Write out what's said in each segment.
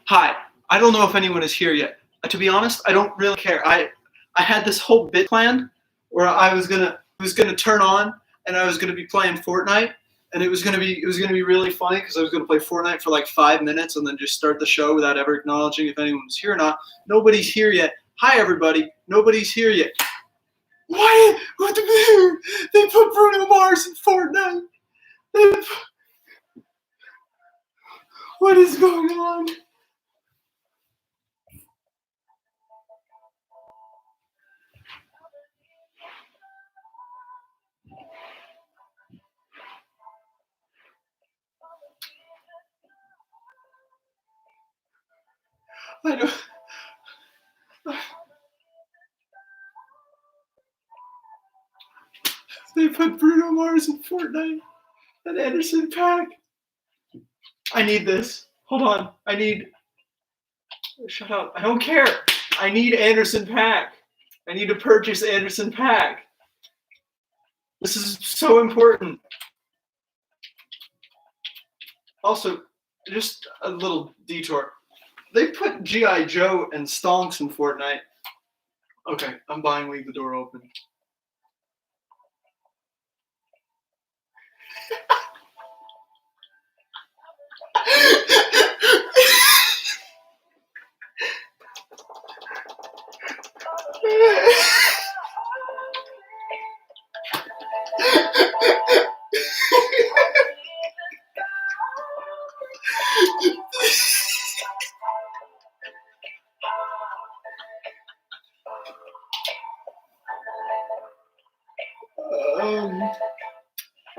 Hi. I don't know if anyone is here yet. To be honest, I don't really care. I had this whole bit planned where it was gonna turn on and I was gonna be playing Fortnite and it was gonna be really funny because I was gonna play Fortnite for like 5 minutes and then just start the show without ever acknowledging if anyone was here or not. Nobody's here yet. Hi everybody. Nobody's here yet. Why? What the? They put Bruno Mars in Fortnite. What is going on? I don't. They put Bruno Mars in Fortnite and Anderson .Paak. I need this. Hold on. Shut up. I don't care. I need Anderson .Paak. I need to purchase Anderson .Paak. This is so important. Also, just a little detour. They put G.I. Joe and Stonks in Fortnite. Okay, I'm buying Leave the Door Open.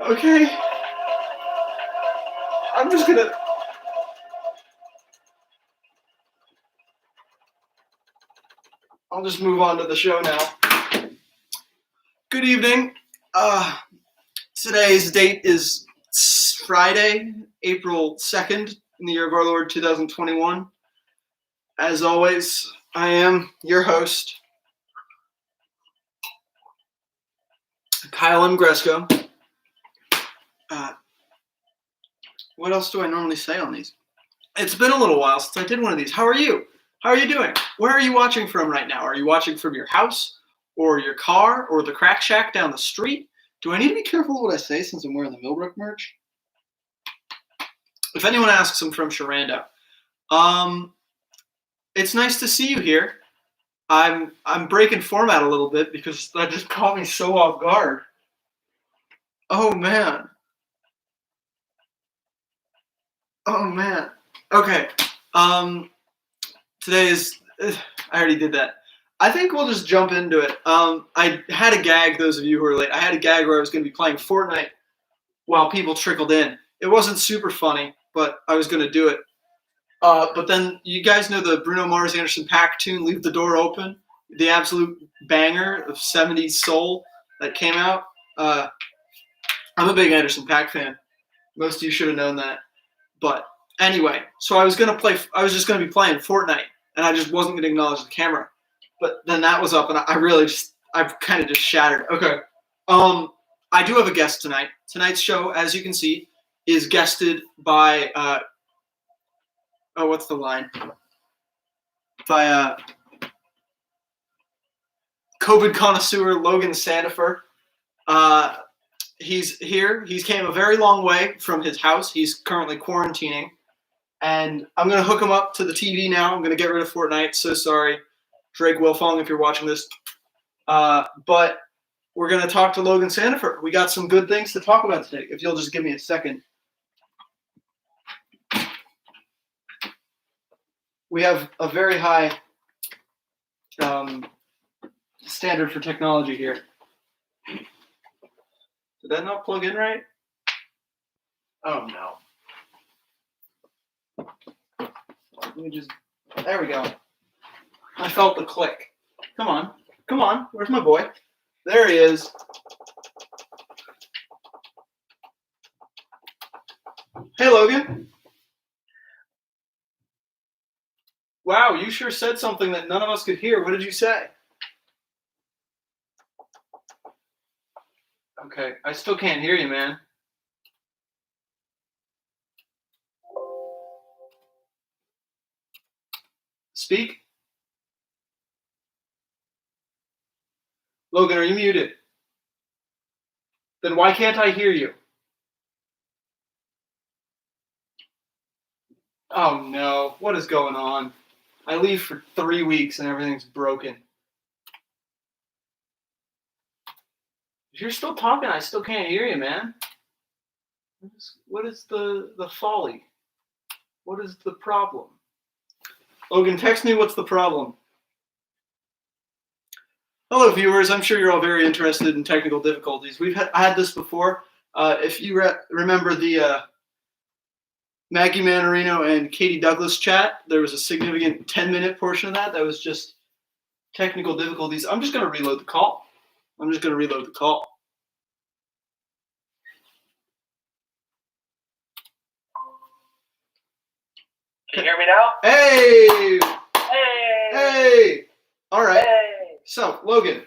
Okay. I'm just gonna. I'll just move on to the show now. Good evening. Today's date is Friday, April 2nd, in the year of our Lord 2021. As always, I am your host, Kyle M. Gresco. What else do I normally say on these? It's been a little while since I did one of these. How are you? How are you doing? Where are you watching from right now? Are you watching from your house or your car or the crack shack down the street? Do I need to be careful what I say since I'm wearing the Millbrook merch? If anyone asks, I'm from Sharando. It's nice to see you here. I'm breaking format a little bit because that just caught me so off guard. Oh man. Okay. I already did that. I think we'll just jump into it. I had a gag, those of you who are late. I had a gag where I was going to be playing Fortnite while people trickled in. It wasn't super funny, but I was going to do it. But then you guys know the Bruno Mars Anderson .Paak tune, Leave the Door Open? The absolute banger of 70s soul that came out. I'm a big Anderson .Paak fan. Most of you should have known that. But anyway, so I was just going to be playing Fortnite, and I just wasn't going to acknowledge the camera. But then that was up, and I've kind of just shattered. Okay. I do have a guest tonight. Tonight's show, as you can see, is guested by, what's the line? By COVID connoisseur Logan SANDEFUR. He's here. He's came a very long way from his house. He's currently quarantining. And I'm going to hook him up to the TV now. I'm going to get rid of Fortnite. So sorry, Drake Wilfong, if you're watching this. But we're going to talk to Logan SANDEFUR. We got some good things to talk about today. If you'll just give me a second. We have a very high standard for technology here. Did that not plug in right? Oh no. There we go. I felt the click. Come on. Where's my boy? There he is. Hey, Logan. Wow, you sure said something that none of us could hear. What did you say? Okay, I still can't hear you, man. Speak. Logan, are you muted? Then why can't I hear you? Oh no, what is going on? I leave for 3 weeks and everything's broken. If you're still talking, I still can't hear you, man. What is the folly? What is the problem? Logan, text me what's the problem. Hello, viewers. I'm sure you're all very interested in technical difficulties. I had this before. If you remember the Maggie Manarino and Katie Douglas chat, there was a significant 10-minute portion of that was just technical difficulties. I'm just going to reload the call. Can you hear me now? Hey! Hey! Hey! All right. Hey! So, Logan,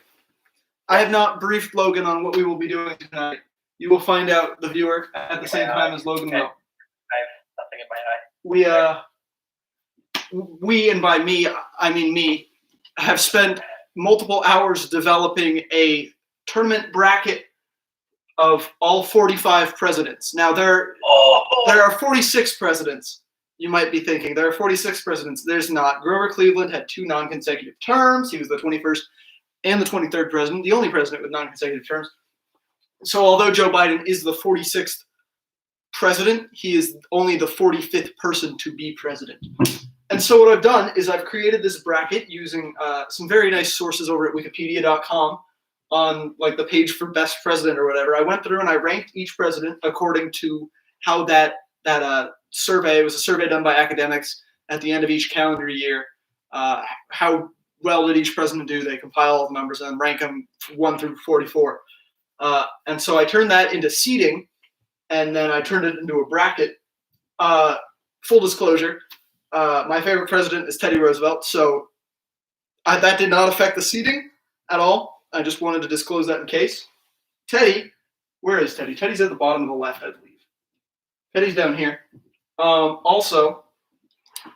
I have not briefed Logan on what we will be doing tonight. You will find out, the viewer, at the same time as Logan will. I have nothing in my eye. We, and by me, I mean me, have spent multiple hours developing a tournament bracket of all 45 presidents. Now, there are 46 presidents. You might be thinking, there are 46 presidents. There's not. Grover Cleveland had 2 non-consecutive terms. He was the 21st and the 23rd president, the only president with non-consecutive terms. So although Joe Biden is the 46th president, he is only the 45th person to be president. And so what I've done is I've created this bracket using some very nice sources over at wikipedia.com on like the page for best president or whatever. I went through and I ranked each president according to how that survey, it was a survey done by academics at the end of each calendar year. How well did each president do? They compile all the numbers and rank them 1 through 44. And so I turned that into seeding, and then I turned it into a bracket. Full disclosure, my favorite president is Teddy Roosevelt, so that did not affect the seeding at all. I just wanted to disclose that in case. Teddy, where is Teddy? Teddy's at the bottom of the left, I believe. Teddy's down here. Also,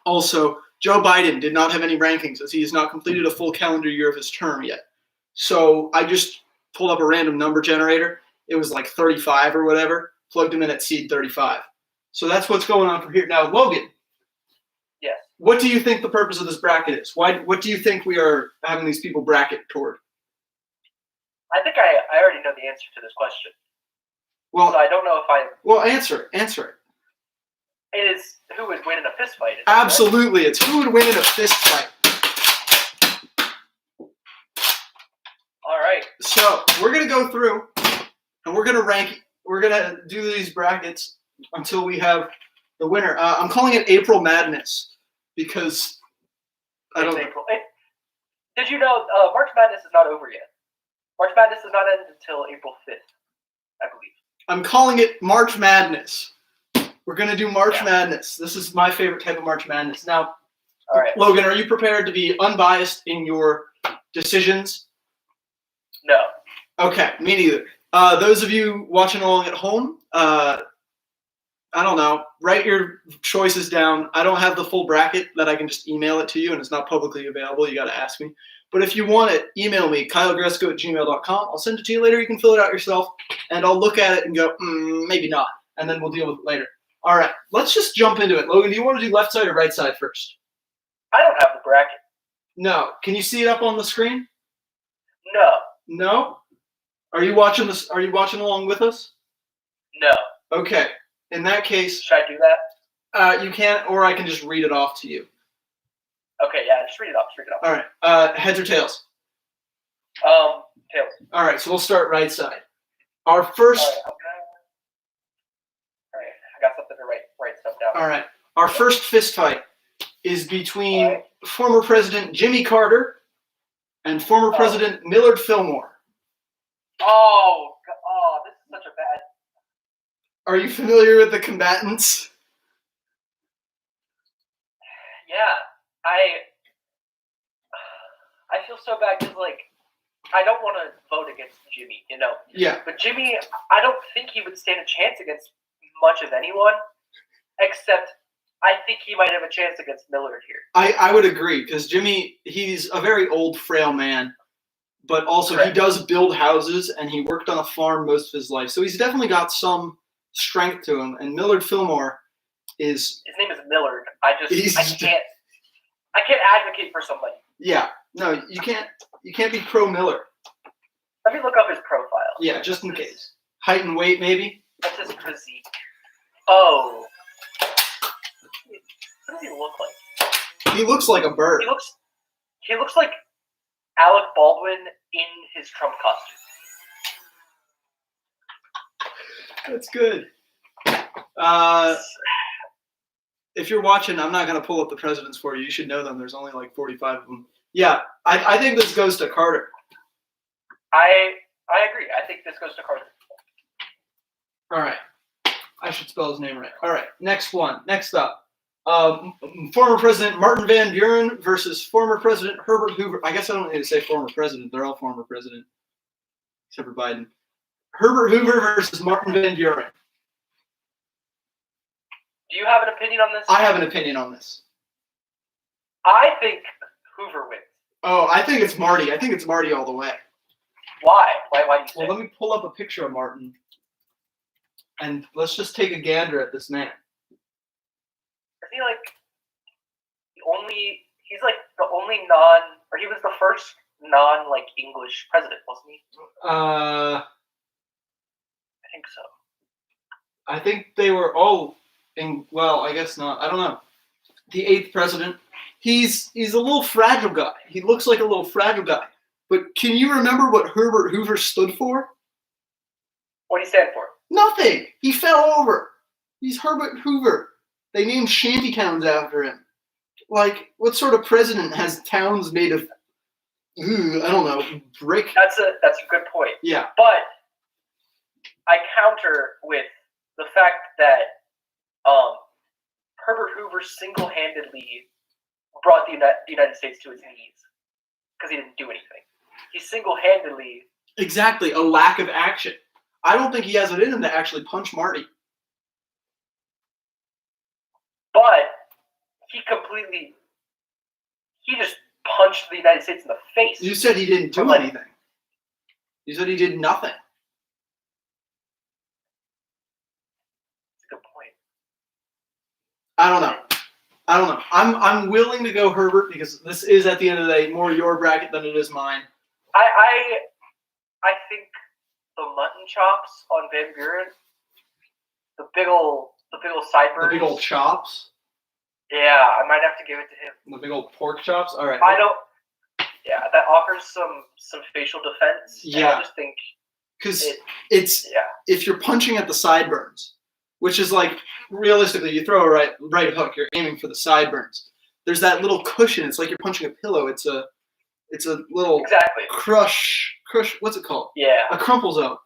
Joe Biden did not have any rankings as he has not completed a full calendar year of his term yet. So I just pulled up a random number generator. It was like 35 or whatever. Plugged him in at seed 35. So that's what's going on from here. Now, Logan. Yes. What do you think the purpose of this bracket is? What do you think we are having these people bracket toward? I think I already know the answer to this question. Well, so I don't know if I... Well, answer it. It is who would win in a fist fight. Absolutely. Right? It's who would win in a fist fight. All right. So we're going to go through and we're going to rank. We're going to do these brackets until we have the winner. I'm calling it April Madness because I don't... April. Did you know March Madness is not over yet? March Madness does not end until April 5th, I believe. I'm calling it March Madness. We're going to do March Madness. This is my favorite type of March Madness. Now, all right. Logan, are you prepared to be unbiased in your decisions? No. Okay, me neither. Those of you watching along at home, I don't know, write your choices down. I don't have the full bracket that I can just email it to you, and it's not publicly available. You got to ask me. But if you want it, email me, kylegresco@gmail.com. I'll send it to you later. You can fill it out yourself, and I'll look at it and go, maybe not, and then we'll deal with it later. All right, let's just jump into it. Logan, do you want to do left side or right side first? I don't have the bracket. No. Can you see it up on the screen? No. No? Are you watching this? Are you watching along with us? No. Okay. In that case... Should I do that? You can, or I can just read it off to you. Okay, yeah, just read it off. All right. Heads or tails? Tails. All right, so we'll start right side. Our first... All right, I got something to write stuff down. All right. Our first fist fight is between former President Jimmy Carter and former President Millard Fillmore. This is such a bad... Are you familiar with the combatants? Yeah, I feel so bad because, like, I don't want to vote against Jimmy, you know? Yeah. But Jimmy, I don't think he would stand a chance against much of anyone, except I think think he might have a chance against Millard here. I would agree, because Jimmy, he's a very old, frail man, but also he does build houses, and he worked on a farm most of his life. So he's definitely got some strength to him. And Millard Fillmore is... His name is Millard. I can't advocate for somebody. Yeah. No, you can't be pro-Millard. Let me look up his profile. Yeah, just in case. Height and weight, maybe? What's his physique? Oh. What does he look like? He looks like a bird. He looks like Alec Baldwin in his Trump costume. That's good. If you're watching, I'm not going to pull up the presidents for you. You should know them. There's only like 45 of them. Yeah, I think this goes to Carter. I agree. I think this goes to Carter. All right. I should spell his name right. All right. Next up. Former President Martin Van Buren versus former President Herbert Hoover. I guess I don't need to say former president. They're all former president, except for Biden. Herbert Hoover versus Martin Van Buren. Do you have an opinion on this? I have an opinion on this. I think Hoover wins. Oh, I think it's Marty. I think it's Marty all the way. Why? Why do you say? Well, let me pull up a picture of Martin, and let's just take a gander at this man. Is he like he's like the only he was the first non-like English president, wasn't he? I think so. I think they were all well, I guess not. I don't know. The 8th president. He's a little fragile guy. He looks like a little fragile guy. But can you remember what Herbert Hoover stood for? What did he stand for? Nothing. He fell over. He's Herbert Hoover. They named shanty towns after him. Like, what sort of president has towns made of, I don't know, brick? That's a good point. Yeah. But I counter with the fact that Herbert Hoover single-handedly brought the United States to its knees because he didn't do anything. He single-handedly... Exactly, a lack of action. I don't think he has it in him to actually punch Marty. But he just punched the United States in the face. You said he didn't do anything. You said he did nothing. That's a good point. I don't know. I'm willing to go Herbert because this is, at the end of the day, more your bracket than it is mine. I think the mutton chops on Van Buren, the big old sideburns. The big old chops? Yeah, I might have to give it to him. The big old pork chops? All right. Yeah, that offers some facial defense. Yeah. I just think... Because if you're punching at the sideburns, which is like, realistically, you throw a right hook, you're aiming for the sideburns. There's that little cushion. It's like you're punching a pillow. It's a little crush. What's it called? Yeah. A crumple zone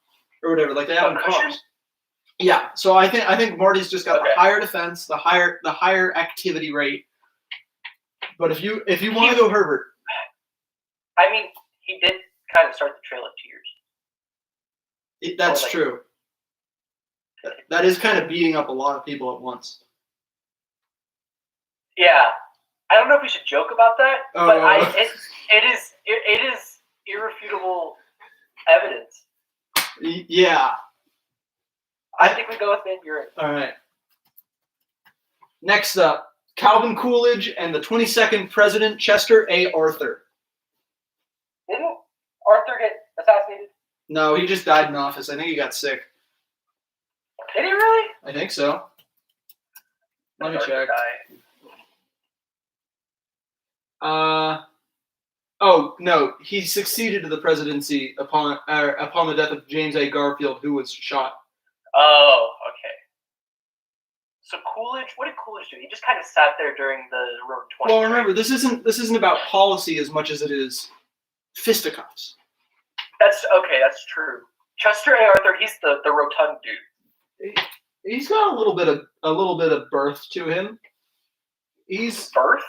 or whatever. Like they have in cars. Yeah. So I think Marty's just got the higher defense, the higher activity rate. But if you want to go Herbert, I mean, he did kind of start the Trail of Tears. That's true. That is kind of beating up a lot of people at once. Yeah. I don't know if we should joke about that, but it is irrefutable evidence. Yeah. I think we go with Van Buren. All right. Next up, Calvin Coolidge and the 22nd President Chester A. Arthur. Didn't Arthur get assassinated? No, he just died in office. I think he got sick. Did he really? I think so. Let me check. Oh no, he succeeded to the presidency upon the death of James A. Garfield, who was shot. Oh, okay. So Coolidge, what did Coolidge do? He just kind of sat there during the Road 20. Well, remember, this isn't about policy as much as it is fisticuffs. That's okay. That's true. Chester A. Arthur, he's the rotund dude. He's got a little bit of birth to him. He's birth.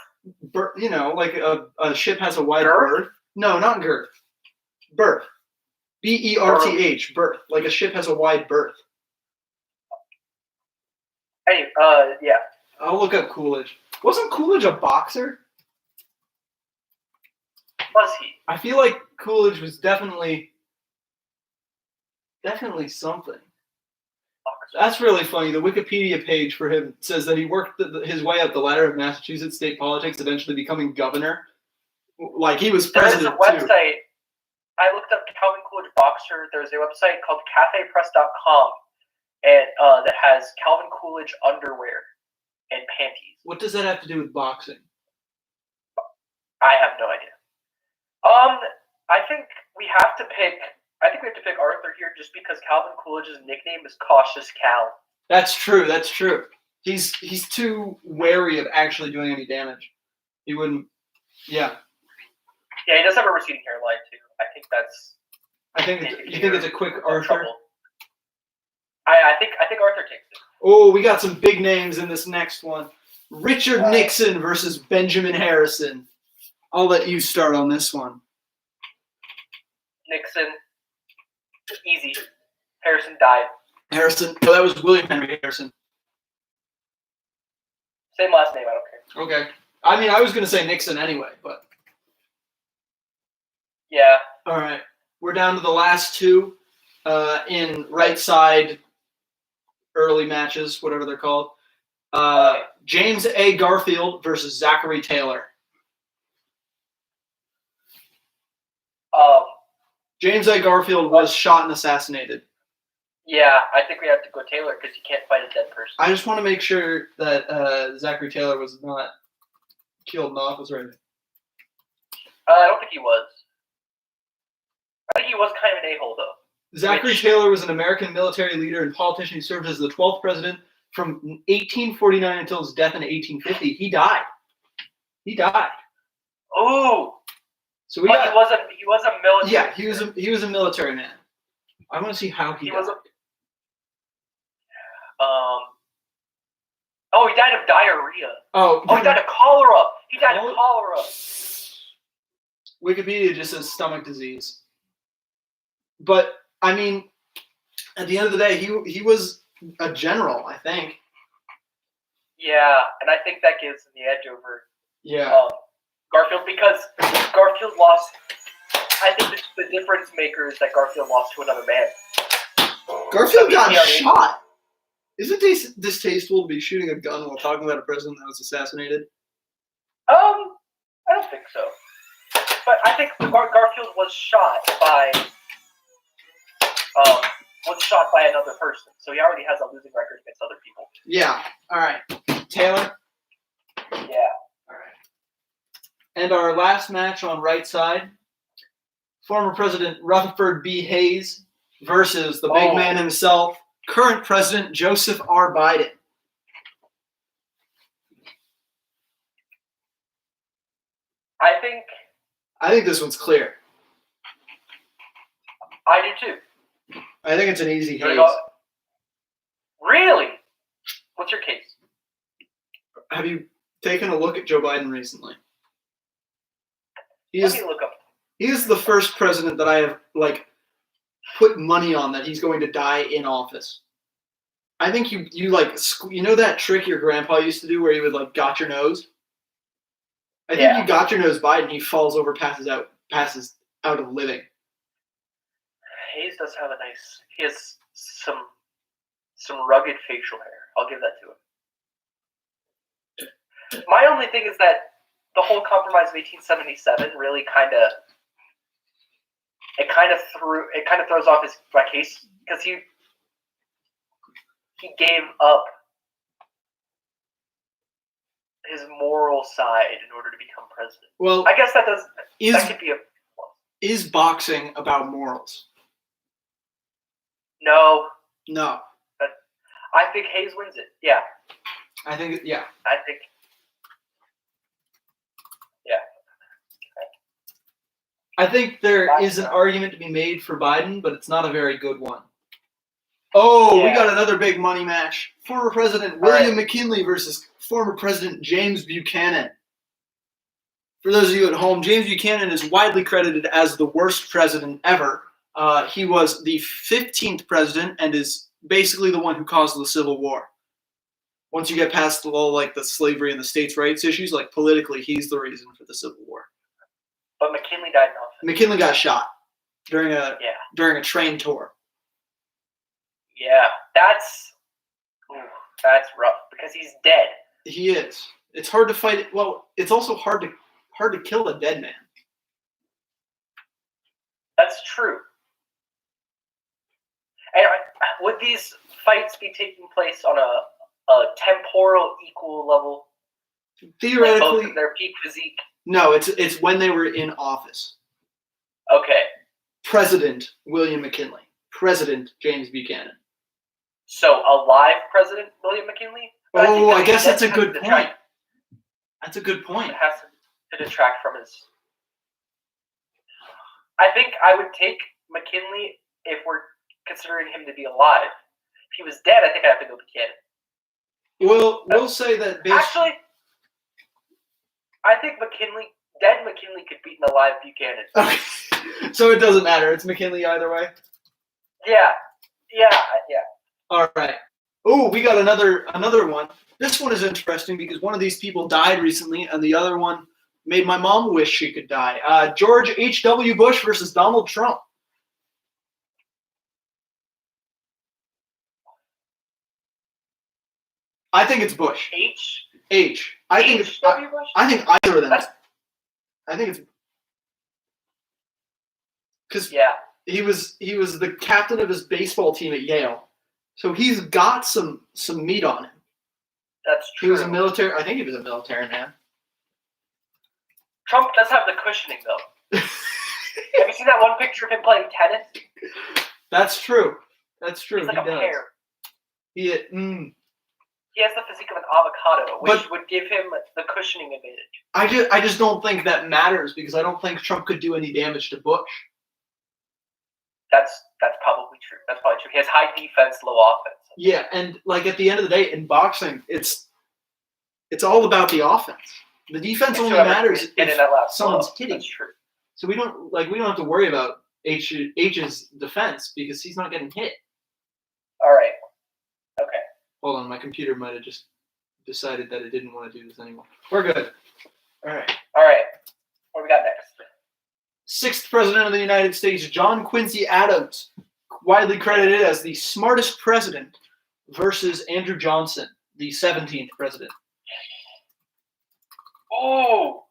You know, like a ship has a wide berth. No, not girth. Berth. B-E-R-T-H. Berth. Like a ship has a wide berth. Hey, yeah. I'll look up Coolidge. Wasn't Coolidge a boxer? Was he? I feel like Coolidge was definitely something. That's really funny. The Wikipedia page for him says that he worked his way up the ladder of Massachusetts state politics, eventually becoming governor. Like he was president. There's a website. I looked up Calvin Coolidge boxer. There's a website called cafepress.com and that has Calvin Coolidge underwear and panties. What does that have to do with boxing? I have no idea. I think we have to pick Arthur here just because Calvin Coolidge's nickname is Cautious Cal. That's true. He's too wary of actually doing any damage. He wouldn't. Yeah. Yeah, he does have a receding hairline too. You think it's a quick Arthur? I think Arthur takes it. Oh, we got some big names in this next one. Richard Nixon versus Benjamin Harrison. I'll let you start on this one. Nixon. Easy. Harrison died. Harrison. Oh, that was William Henry Harrison. Same last name. I don't care. Okay. I mean, I was going to say Nixon anyway, but. Yeah. All right. We're down to the last two in right side early matches, whatever they're called. James A. Garfield versus Zachary Taylor. James A. Garfield was shot and assassinated. Yeah, I think we have to go Taylor because you can't fight a dead person. I just want to make sure that Zachary Taylor was not killed in office or anything. I don't think he was. I think he was kind of an a-hole, though. Zachary Taylor was an American military leader and politician who served as the 12th president from 1849 until his death in 1850. He died. Oh! So he was a military. Yeah, he was a military man. I want to see how he died. He died of diarrhea. He died of cholera. He died of cholera. Wikipedia just says stomach disease. But I mean, at the end of the day, he was a general, I think. Yeah, and I think that gives him the edge over. Yeah. Garfield, because Garfield lost. I think the difference maker is that Garfield lost to another man. Garfield got shot. Isn't it distasteful to be shooting a gun while talking about a president that was assassinated? I don't think so. But I think Garfield was shot by another person, so he already has a losing record against other people. Yeah. All right. Taylor. Yeah. All right. And our last match on right side, former President Rutherford B. Hayes versus the big man himself, current President Joseph R. Biden. I think this one's clear. I do too. I think it's an easy Hayes. Really? What's your case? Have you taken a look at Joe Biden recently? Let me look up. He is the first president that I have put money on that he's going to die in office. I think you know that trick your grandpa used to do where he would got your nose? I think you got your nose Biden, he falls over, passes out of living. Hayes does have he has some rugged facial hair. I'll give that to him. My only thing is that the whole compromise of 1877 really kind of throws off my case because he gave up his moral side in order to become president. Well, I guess that could be a plus. Is boxing about morals? No. But I think Hayes wins it. Yeah. I think. I think there is an argument to be made for Biden, but it's not a very good one. We got another big money match. Former President William McKinley versus former President James Buchanan. For those of you at home, James Buchanan is widely credited as the worst president ever. He was the 15th president and is basically the one who caused the Civil War. Once you get past the slavery and the states' rights issues, like politically, he's the reason for the Civil War. But McKinley died in office. McKinley got shot during a train tour. Yeah, that's rough because he's dead. He is. It's hard to fight it. Well, it's also hard to kill a dead man. That's true. And would these fights be taking place on a temporal equal level? Theoretically, like both of their peak physique. No, it's when they were in office. Okay. President William McKinley. President James Buchanan. So a live President William McKinley? But I guess that's a good point. That's a good point. It has to detract from his. I think I would take McKinley if we're considering him to be alive. If he was dead, I think I'd have to go Buchanan. Well, we'll say that. Actually, I think dead McKinley could beat an alive Buchanan. Okay. So it doesn't matter. It's McKinley either way? Yeah. All right. Oh, we got another one. This one is interesting because one of these people died recently, and the other one made my mom wish she could die. George H.W. Bush versus Donald Trump. I think it's Bush. H. I think either of them. I think it's because he was the captain of his baseball team at Yale, so he's got some meat on him. That's true. He was a military. I think he was a military man. Trump does have the cushioning though. Have you seen that one picture of him playing tennis? That's true. He's like a pear. He has the physique of an avocado, which would give him the cushioning advantage. I just don't think that matters because I don't think Trump could do any damage to Bush. That's probably true. That's probably true. He has high defense, low offense. Yeah, and like at the end of the day, in boxing, it's all about the offense. The defense only matters if someone's hitting. That's true. So we don't have to worry about H's defense because he's not getting hit. All right. Okay. Hold on, my computer might have just decided that it didn't want to do this anymore. We're good. All right. What do we got next? 6th President of the United States, John Quincy Adams, widely credited as the smartest president, versus Andrew Johnson, the 17th president. Oh.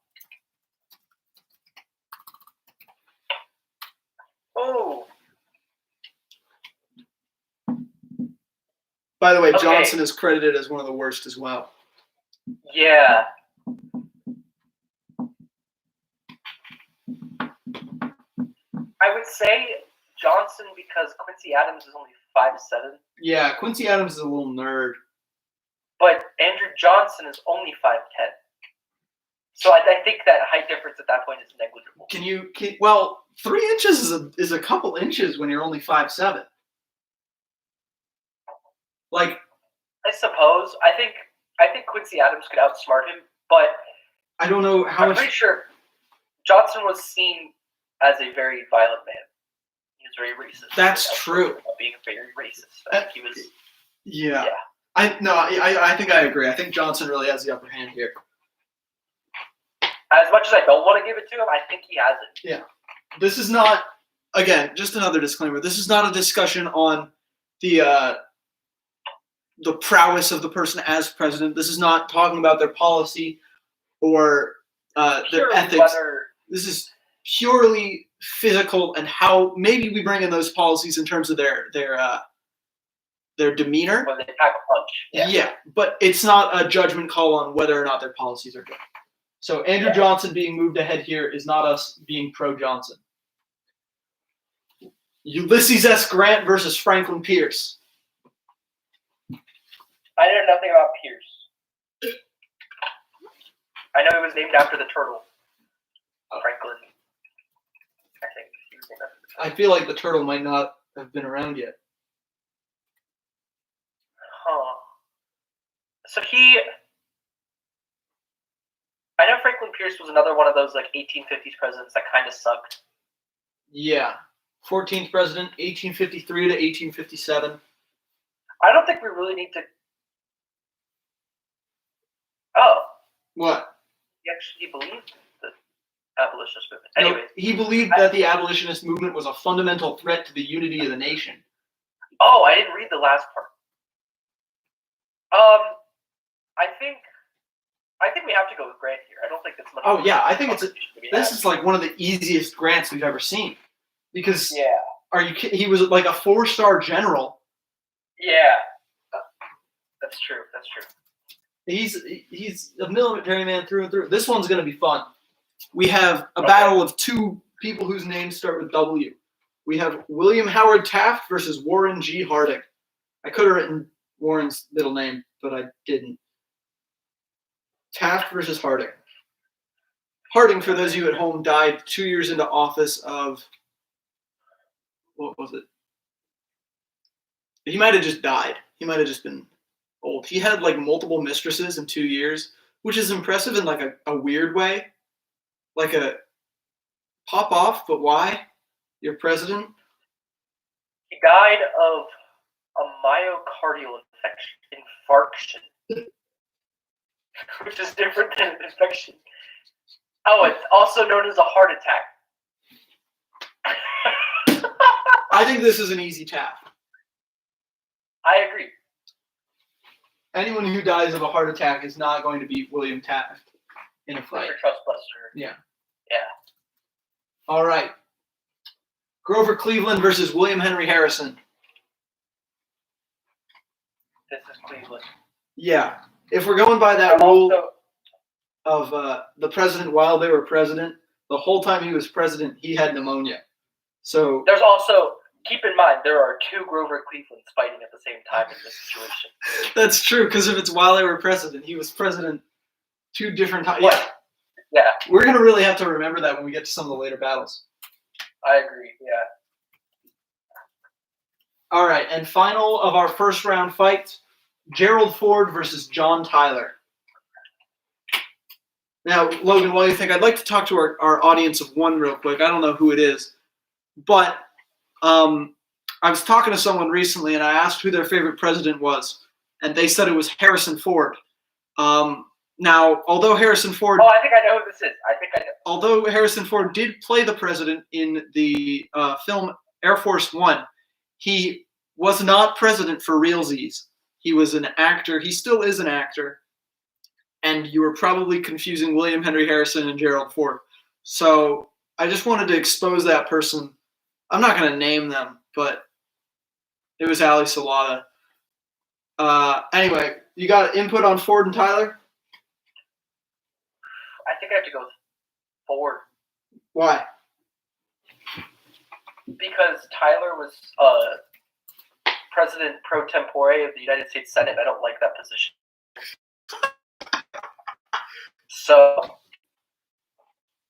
By the way, Johnson is credited as one of the worst as well. Yeah. I would say Johnson because Quincy Adams is only 5'7". Yeah, Quincy Adams is a little nerd. But Andrew Johnson is only 5'10". So I think that height difference at that point is negligible. Well, 3 inches is a couple inches when you're only 5'7". Like, I suppose. I think Quincy Adams could outsmart him, but I don't know how much. I'm pretty sure Johnson was seen as a very violent man. He was very racist. That's true. Being very racist. I think he was. Yeah. I think I agree. I think Johnson really has the upper hand here. As much as I don't want to give it to him, I think he has it. Yeah. This is not, again, just another disclaimer. This is not a discussion on the prowess of the person as president. This is not talking about their policy or their ethics. This is purely physical and how maybe we bring in those policies in terms of their demeanor. When they pack a punch. Yeah, but it's not a judgment call on whether or not their policies are good. So Andrew Johnson being moved ahead here is not us being pro-Johnson. Ulysses S. Grant versus Franklin Pierce. I know nothing about Pierce. I know he was named after the turtle. Franklin. I think he was named after the turtle. I feel like the turtle might not have been around yet. Huh. So I know Franklin Pierce was another one of those like 1850s presidents that kind of sucked. Yeah. 14th president, 1853 to 1857. I don't think we really need to Oh, What? he actually believed the abolitionist movement. No, Anyways, he believed that the abolitionist movement was a fundamental threat to the unity of the nation. oh, I didn't read the last part. I think we have to go with Grant here. I don't think that's much. Oh yeah, I think this is like one of the easiest grants we've ever seen, because are you kidding? He was like a 4-star general. Yeah, that's true. That's true. He's a military man through and through. This one's going to be fun. We have a battle of two people whose names start with W. We have William Howard Taft versus Warren G. Harding. I could have written Warren's middle name, but I didn't. Taft versus Harding. Harding, for those of you at home, died 2 years into office of, what was it? He might have just died. He might have just been old. He had like multiple mistresses in 2 years, which is impressive in like a weird way. Like a pop off, but why? You're president? He died of a myocardial infarction, which is different than an infection. Oh, it's also known as a heart attack. I think this is an easy Taft. I agree. Anyone who dies of a heart attack is not going to beat William Taft in a fight. Mr. Trustbuster. Yeah. Yeah. All right. Grover Cleveland versus William Henry Harrison. This is Cleveland. Yeah. If we're going by that rule of the president while they were president, the whole time he was president, he had pneumonia. So there's also, keep in mind, there are two Grover Clevelands fighting at the same time in this situation. That's true, because if it's while they were president, he was president 2 different times. Yeah. We're going to really have to remember that when we get to some of the later battles. I agree, yeah. All right, and final of our first round fights, Gerald Ford versus John Tyler. Now, Logan, while you think, I'd like to talk to our audience of one real quick. I don't know who it is, but I was talking to someone recently, and I asked who their favorite president was, and they said it was Harrison Ford. Now, although Harrison Ford... Oh, I think I know who this is. Although Harrison Ford did play the president in the film Air Force One, he was not president for realsies. He was an actor. He still is an actor. And you were probably confusing William Henry Harrison and Gerald Ford. So I just wanted to expose that person. I'm not going to name them, but it was Ali Salata. Anyway, you got input on Ford and Tyler? I think I have to go with Ford. Why? Because Tyler was president pro tempore of the United States Senate. I don't like that position. So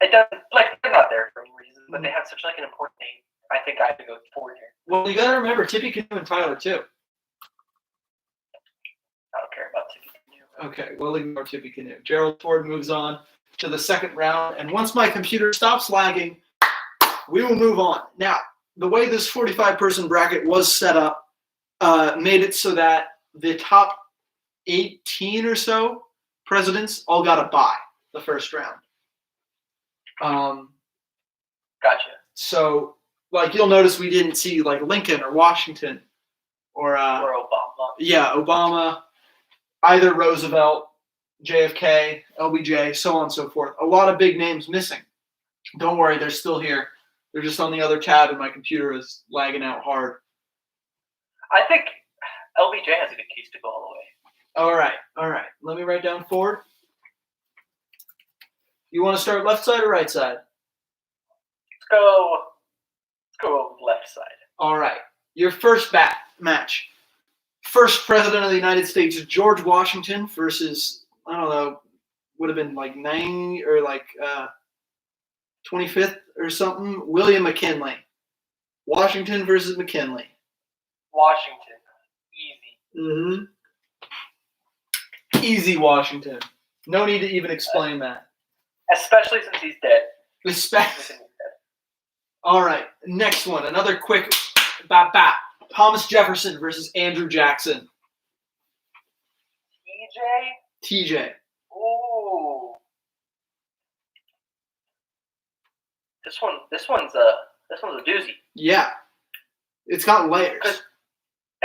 it doesn't, like, they're not there for any reason, but they have such like an important name. I think I have to go Ford here. Well, you got to remember Tippy Canoe and Tyler too. I don't care about Tippy Canoe. Okay, we'll ignore Tippy Canoe. Gerald Ford moves on to the second round, and once my computer stops lagging, we will move on. Now, the way this 45-person bracket was set up made it so that the top 18 or so presidents all got a bye the first round. Gotcha. So, like, you'll notice we didn't see, like, Lincoln or Washington or Obama. Yeah, Obama, either Roosevelt, JFK, LBJ, so on and so forth. A lot of big names missing. Don't worry, they're still here. They're just on the other tab, and my computer is lagging out hard. I think LBJ has a good case to go all the way. All right. Let me write down Ford. You want to start left side or right side? Let's go left side. All right. Your first match. First president of the United States, George Washington versus, I don't know, would have been like 9 or like 25th or something, William McKinley. Washington versus McKinley. Washington. Easy. Mm-hmm. Easy Washington. No need to even explain that. Especially since he's dead. All right, next one. Another quick bat. Thomas Jefferson versus Andrew Jackson. TJ. Ooh. This one's a doozy. Yeah. It's got layers. Because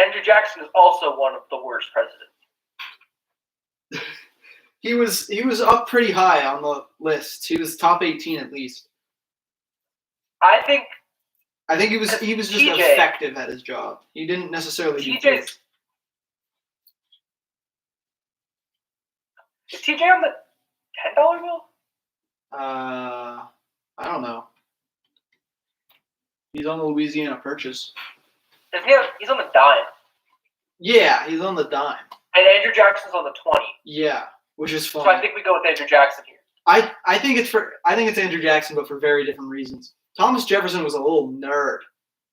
Andrew Jackson is also one of the worst presidents. He was up pretty high on the list. He was top 18 at least. I think he was just TJ, effective at his job. He didn't necessarily do good. Is TJ on the $10 bill? I don't know. He's on the Louisiana Purchase. He's on the dime. Yeah, he's on the dime. And Andrew Jackson's on the 20. Yeah, which is funny. So I think we go with Andrew Jackson here. I think it's Andrew Jackson, but for very different reasons. Thomas Jefferson was a little nerd.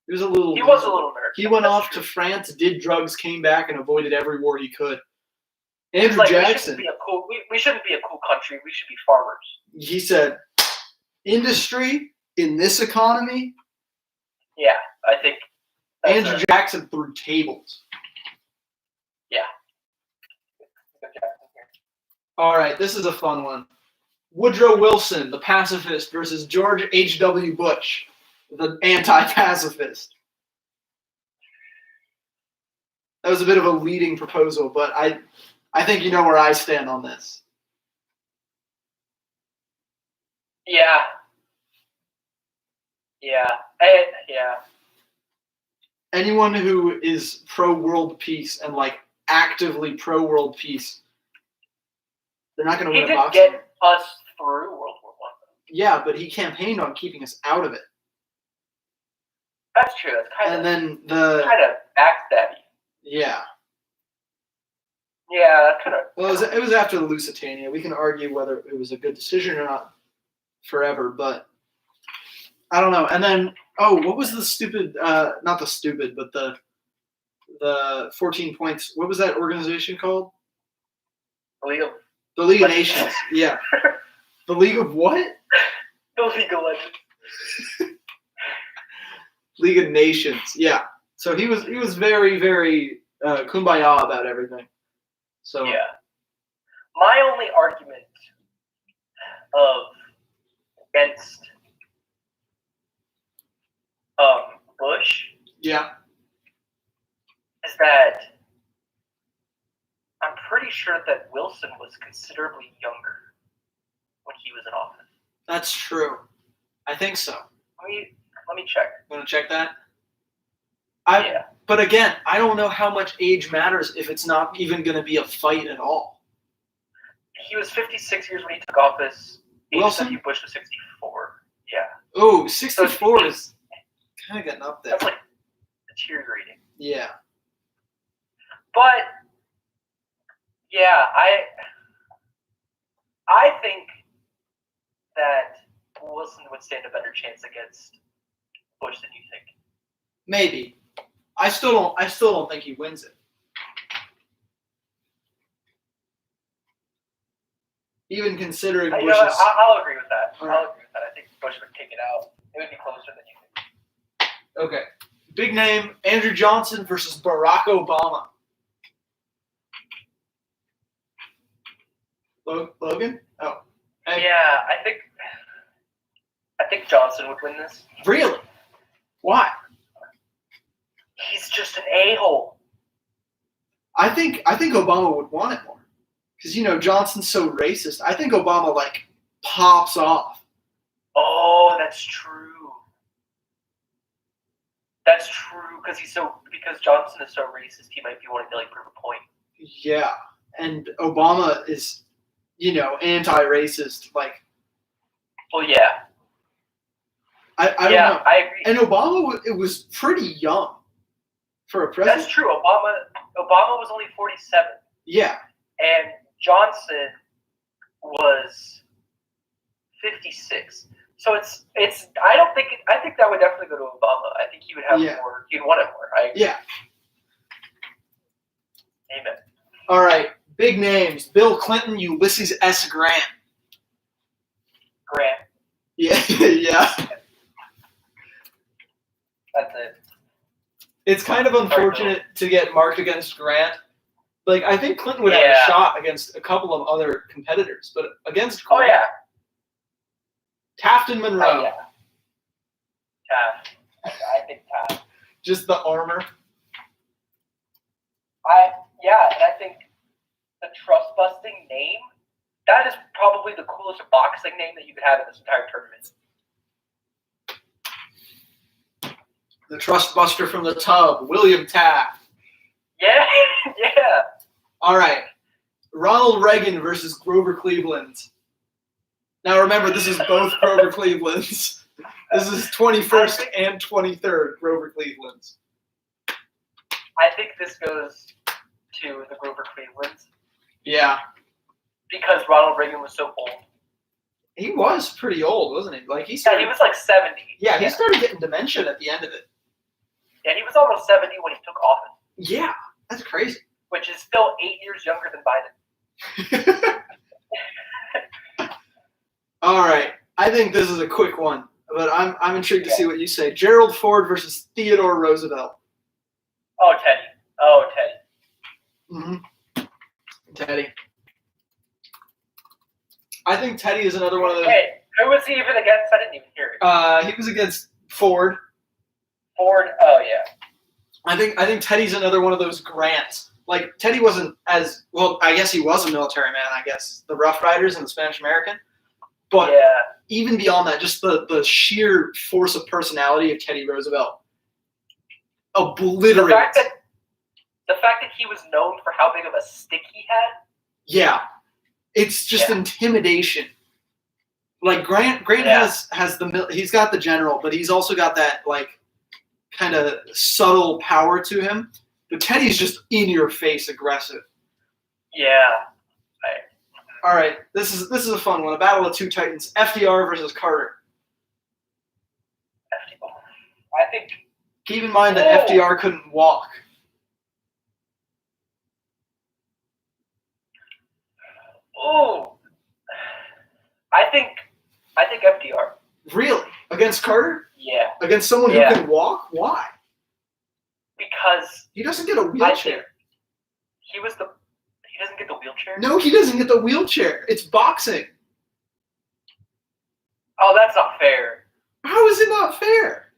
He was a little nerd. He went off to France, did drugs, came back, and avoided every war he could. Andrew Jackson. We shouldn't be a cool country. We should be farmers. He said, industry in this economy. Yeah, I think. Andrew Jackson threw tables. Yeah. All right, this is a fun one. Woodrow Wilson, the pacifist, versus George H.W. Bush, the anti-pacifist. That was a bit of a leading proposal, but I think you know where I stand on this. Yeah. Yeah. Yeah. Anyone who is pro-world peace and, like, actively pro-world peace, they're not going to win a boxing. He did get us through World War I. Yeah, but he campaigned on keeping us out of it. That's true. That's kind of backstabby. Yeah. Yeah, that's kind of. Well, it was after the Lusitania. We can argue whether it was a good decision or not forever, but I don't know. And then, what was the stupid? Not the stupid, but the 14 points. What was that organization called? The League of Nations. Yeah. The League of what? The League of Legends. League of Nations. Yeah. So he was very, very kumbaya about everything. So yeah. My only argument against Bush. Yeah. Is that I'm pretty sure that Wilson was considerably younger when he was in office. That's true. I think so. Let me check. Want to check that? Yeah. But again, I don't know how much age matters if it's not even going to be a fight at all. He was 56 years when he took office. Wilson? Bush was 64. Yeah. Oh, 64 is kind of getting up there. That's like deteriorating. Yeah. But yeah, I think that Wilson would stand a better chance against Bush than you think. Maybe. I still don't think he wins it. Even considering Bush's... I'll agree with that. Right. I'll agree with that. I think Bush would take it out. It would be closer than you think. Okay. Big name, Andrew Johnson versus Barack Obama. Logan? Oh. Hey. Yeah, I think Johnson would win this. Really? Why? He's just an a-hole. I think Obama would want it more. Because, Johnson's so racist. I think Obama, pops off. Oh, that's true. That's true, because Johnson is so racist, he might be wanting to, prove a point. Yeah. And Obama is, anti-racist, Well, yeah. I don't know. I agree. And Obama, it was pretty young for a president. That's true. Obama was only 47. Yeah. And Johnson was 56. So I think that would definitely go to Obama. I think he would have more. He'd want it more. Yeah. Amen. All right. Big names. Bill Clinton, Ulysses S. Grant. Grant. Yeah. Yeah. That's it. It's kind of unfortunate to get marked against Grant Like, I think Clinton would have a shot against a couple of other competitors, but against Grant, Taft and Monroe. Oh, yeah. Taft. I think Taft. Just the armor. And I think the trust-busting name, that is probably the coolest boxing name that you could have in this entire tournament. The trust buster from the tub, William Taft. Yeah, yeah. All right. Ronald Reagan versus Grover Cleveland. Now remember, this is both Grover Cleveland's. This is 21st and 23rd Grover Cleveland's. I think this goes to the Grover Cleveland's. Yeah. Because Ronald Reagan was so old. He was pretty old, wasn't he? Like he was like 70. Yeah, he started getting dementia at the end of it. Yeah, he was almost 70 when he took office. Yeah, that's crazy. Which is still 8 years younger than Biden. All right. I think this is a quick one, but I'm intrigued to see what you say. Gerald Ford versus Theodore Roosevelt. Oh, Teddy. Mm-hmm. Teddy. I think Teddy is another one of those. Hey, who was he even against? I didn't even hear it. He was against Ford. Ford? Oh, yeah. I think Teddy's another one of those Grants. Like, Teddy wasn't as, well, I guess he was a military man, I guess. The Rough Riders and the Spanish American. But even beyond that, just the sheer force of personality of Teddy Roosevelt obliterates. The fact that he was known for how big of a stick he had. Yeah. It's just intimidation. Like, Grant has he's got the general, but he's also got that, like, kind of subtle power to him. But Teddy's just in-your-face aggressive. Yeah. All right, this is a fun one. A battle of two titans: FDR versus Carter. I think. Keep in mind that FDR couldn't walk. Oh. I think FDR. Really? Against Carter? Yeah. Against someone who can walk? Why? Because he doesn't get a wheelchair. He doesn't get the wheelchair? No, he doesn't get the wheelchair. It's boxing. Oh, that's not fair. How is it not fair?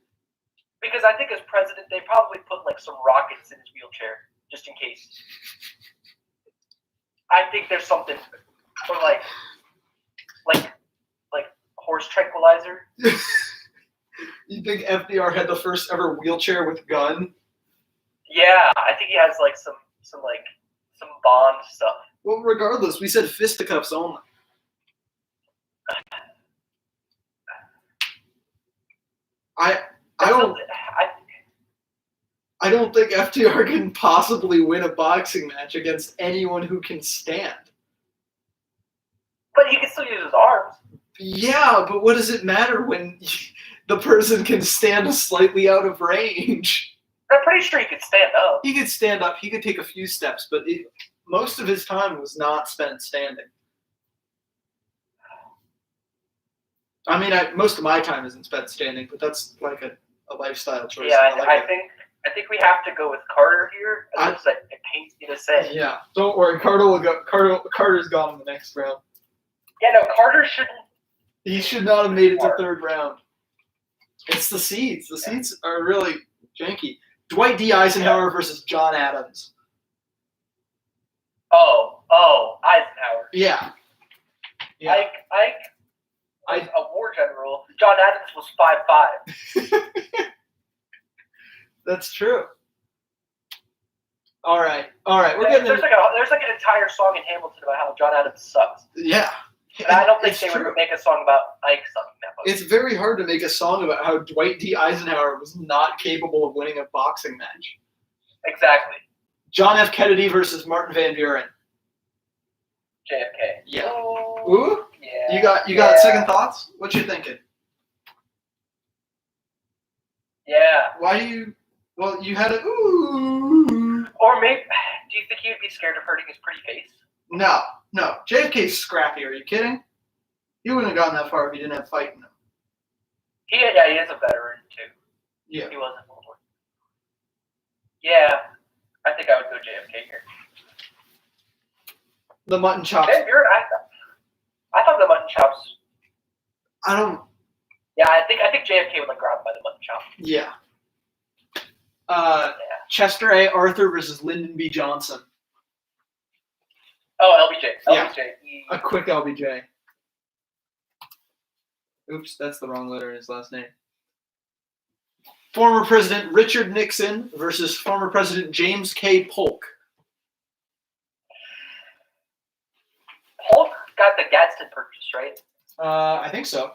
Because I think as president, they probably put like some rockets in his wheelchair, just in case. I think there's something, or like horse tranquilizer. You think FDR had the first ever wheelchair with gun? Yeah, I think he has like some Bond stuff. Well, regardless, we said fisticuffs only. I don't think FDR can possibly win a boxing match against anyone who can stand. But he can still use his arms. Yeah, but what does it matter when the person can stand slightly out of range? I'm pretty sure he could stand up. He could stand up. He could take a few steps, but most of his time was not spent standing. I mean, most of my time isn't spent standing, but that's like a lifestyle choice. Yeah, I think we have to go with Carter here. It pains me to say. Yeah, don't worry. Carter's gone in the next round. Yeah, no, Carter shouldn't. He should not have made it to third round. It's the seeds. The seeds are really janky. Dwight D. Eisenhower versus John Adams. Oh, Eisenhower. Yeah. Ike, a war general. John Adams was 5'5". That's true. All right. We're getting. There's like an entire song in Hamilton about how John Adams sucks. Yeah. And I don't think they would make a song about Ike sucking that much. It's very hard to make a song about how Dwight D. Eisenhower was not capable of winning a boxing match. Exactly. John F. Kennedy versus Martin Van Buren. JFK. Yeah. Ooh. Yeah. You got second thoughts? What you thinking? Yeah. Why do you? Well, you had a ooh. Or maybe, do you think he would be scared of hurting his pretty face? No. JFK's scrappy. Are you kidding? He wouldn't have gotten that far if he didn't have fight in him. He is a veteran too. Yeah. He was in World War. Yeah, I think I would go JFK here. The mutton chops. Van Buren, I thought the mutton chops. I don't. Yeah, I think JFK would grab by the mutton chop. Yeah. Chester A. Arthur versus Lyndon B. Johnson. Oh, LBJ. Yeah. LBJ. A quick LBJ. Oops, that's the wrong letter in his last name. Former President Richard Nixon versus former President James K. Polk. Polk got the Gadsden Purchase, right? I think so.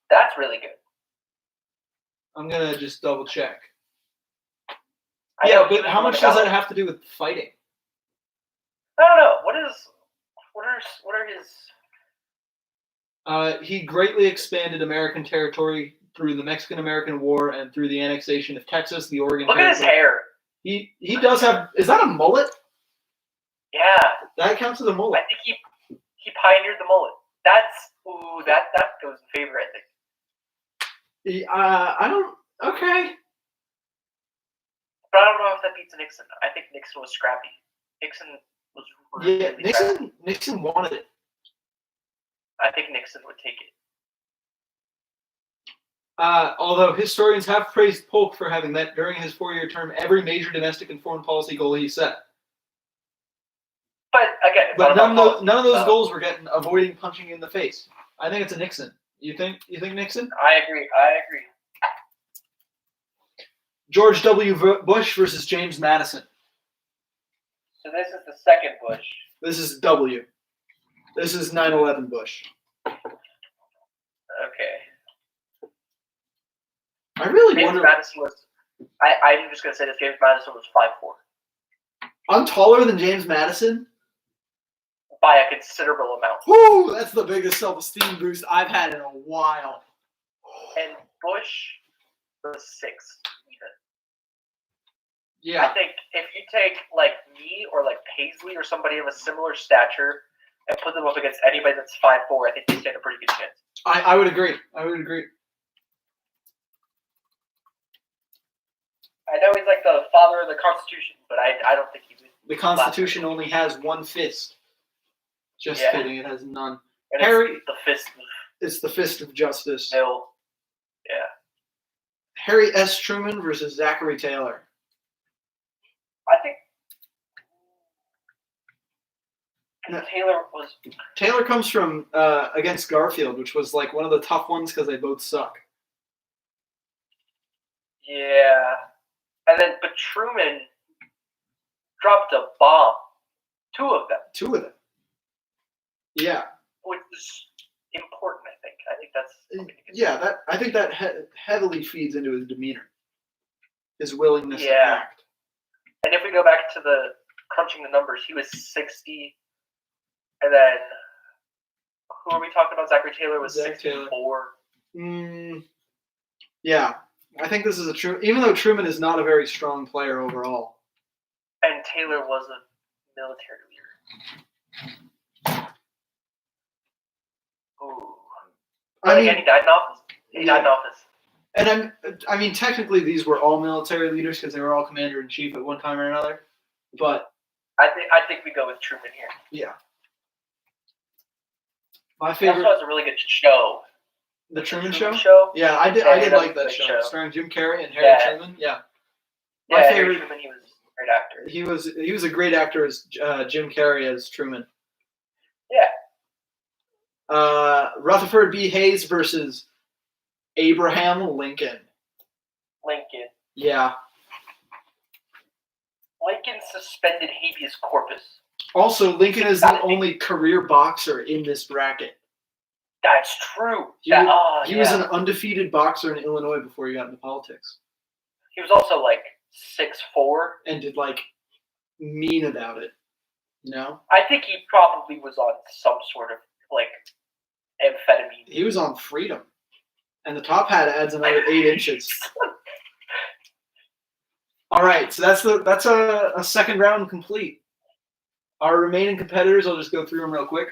That's really good. I'm gonna just double check. But how much does that have to do with fighting? I don't know. What are his? He greatly expanded American territory through the Mexican-American War and through the annexation of Texas, the Oregon. Look at his hair. He does have. Is that a mullet? Yeah. That counts as a mullet. I think he pioneered the mullet. That goes in favor, I think. I don't. Okay. But I don't know if that beats Nixon. I think Nixon was scrappy. Nixon was really scrappy. Nixon wanted it. I think Nixon would take it. Although historians have praised Polk for having met during his 4-year term every major domestic and foreign policy goal he set. But again, none of those goals were avoiding punching in the face. I think it's a Nixon. You think Nixon? I agree. George W. Bush versus James Madison. So this is the second Bush. This is W. This is 9/11 Bush. Okay. I really James wonder. Madison was. I'm just gonna say this. James Madison was 5'4". I'm taller than James Madison. By a considerable amount. Woo! That's the biggest self-esteem boost I've had in a while. And Bush was 6 even. Yeah. I think if you take me or Paisley or somebody of a similar stature and put them up against anybody that's 5'4", I think they stand a pretty good chance. I would agree. I know he's the father of the Constitution, but I don't think he would. The Constitution only has one fist. Just kidding, it has none. And Harry, it's the fist. It's the fist of justice. Bill. Yeah. Harry S. Truman versus Zachary Taylor. I think Taylor comes from against Garfield, which was one of the tough ones because they both suck. Yeah. But Truman dropped a bomb. Two of them. Yeah. Which is important, I think. I think that's. I think that heavily feeds into his demeanor, his willingness to act. And if we go back to the crunching the numbers, he was 60, and then who are we talking about? Zachary Taylor was 64. Yeah, I think this is even though Truman is not a very strong player overall. And Taylor was a military leader. Ooh. He died in office. Died in office. And I mean, technically, these were all military leaders because they were all commander-in-chief at one time or another. But I think we go with Truman here. Yeah. My favorite. It also has a really good show. The Truman Show? Yeah, I did like that show. Starring Jim Carrey and Harry Truman. Yeah. My favorite. Harry Truman, he was a great actor. He was a great actor as Jim Carrey as Truman. Yeah. Rutherford B. Hayes versus Abraham Lincoln. Yeah. Lincoln suspended habeas corpus. Also, Lincoln is the only career boxer in this bracket. That's true. He was an undefeated boxer in Illinois before he got into politics. He was also 6'4". And did mean about it. No? I think he probably was on some sort of amphetamine. He was on Freedom. And the top hat adds another 8 inches. All right, so that's a second round complete. Our remaining competitors, I'll just go through them real quick.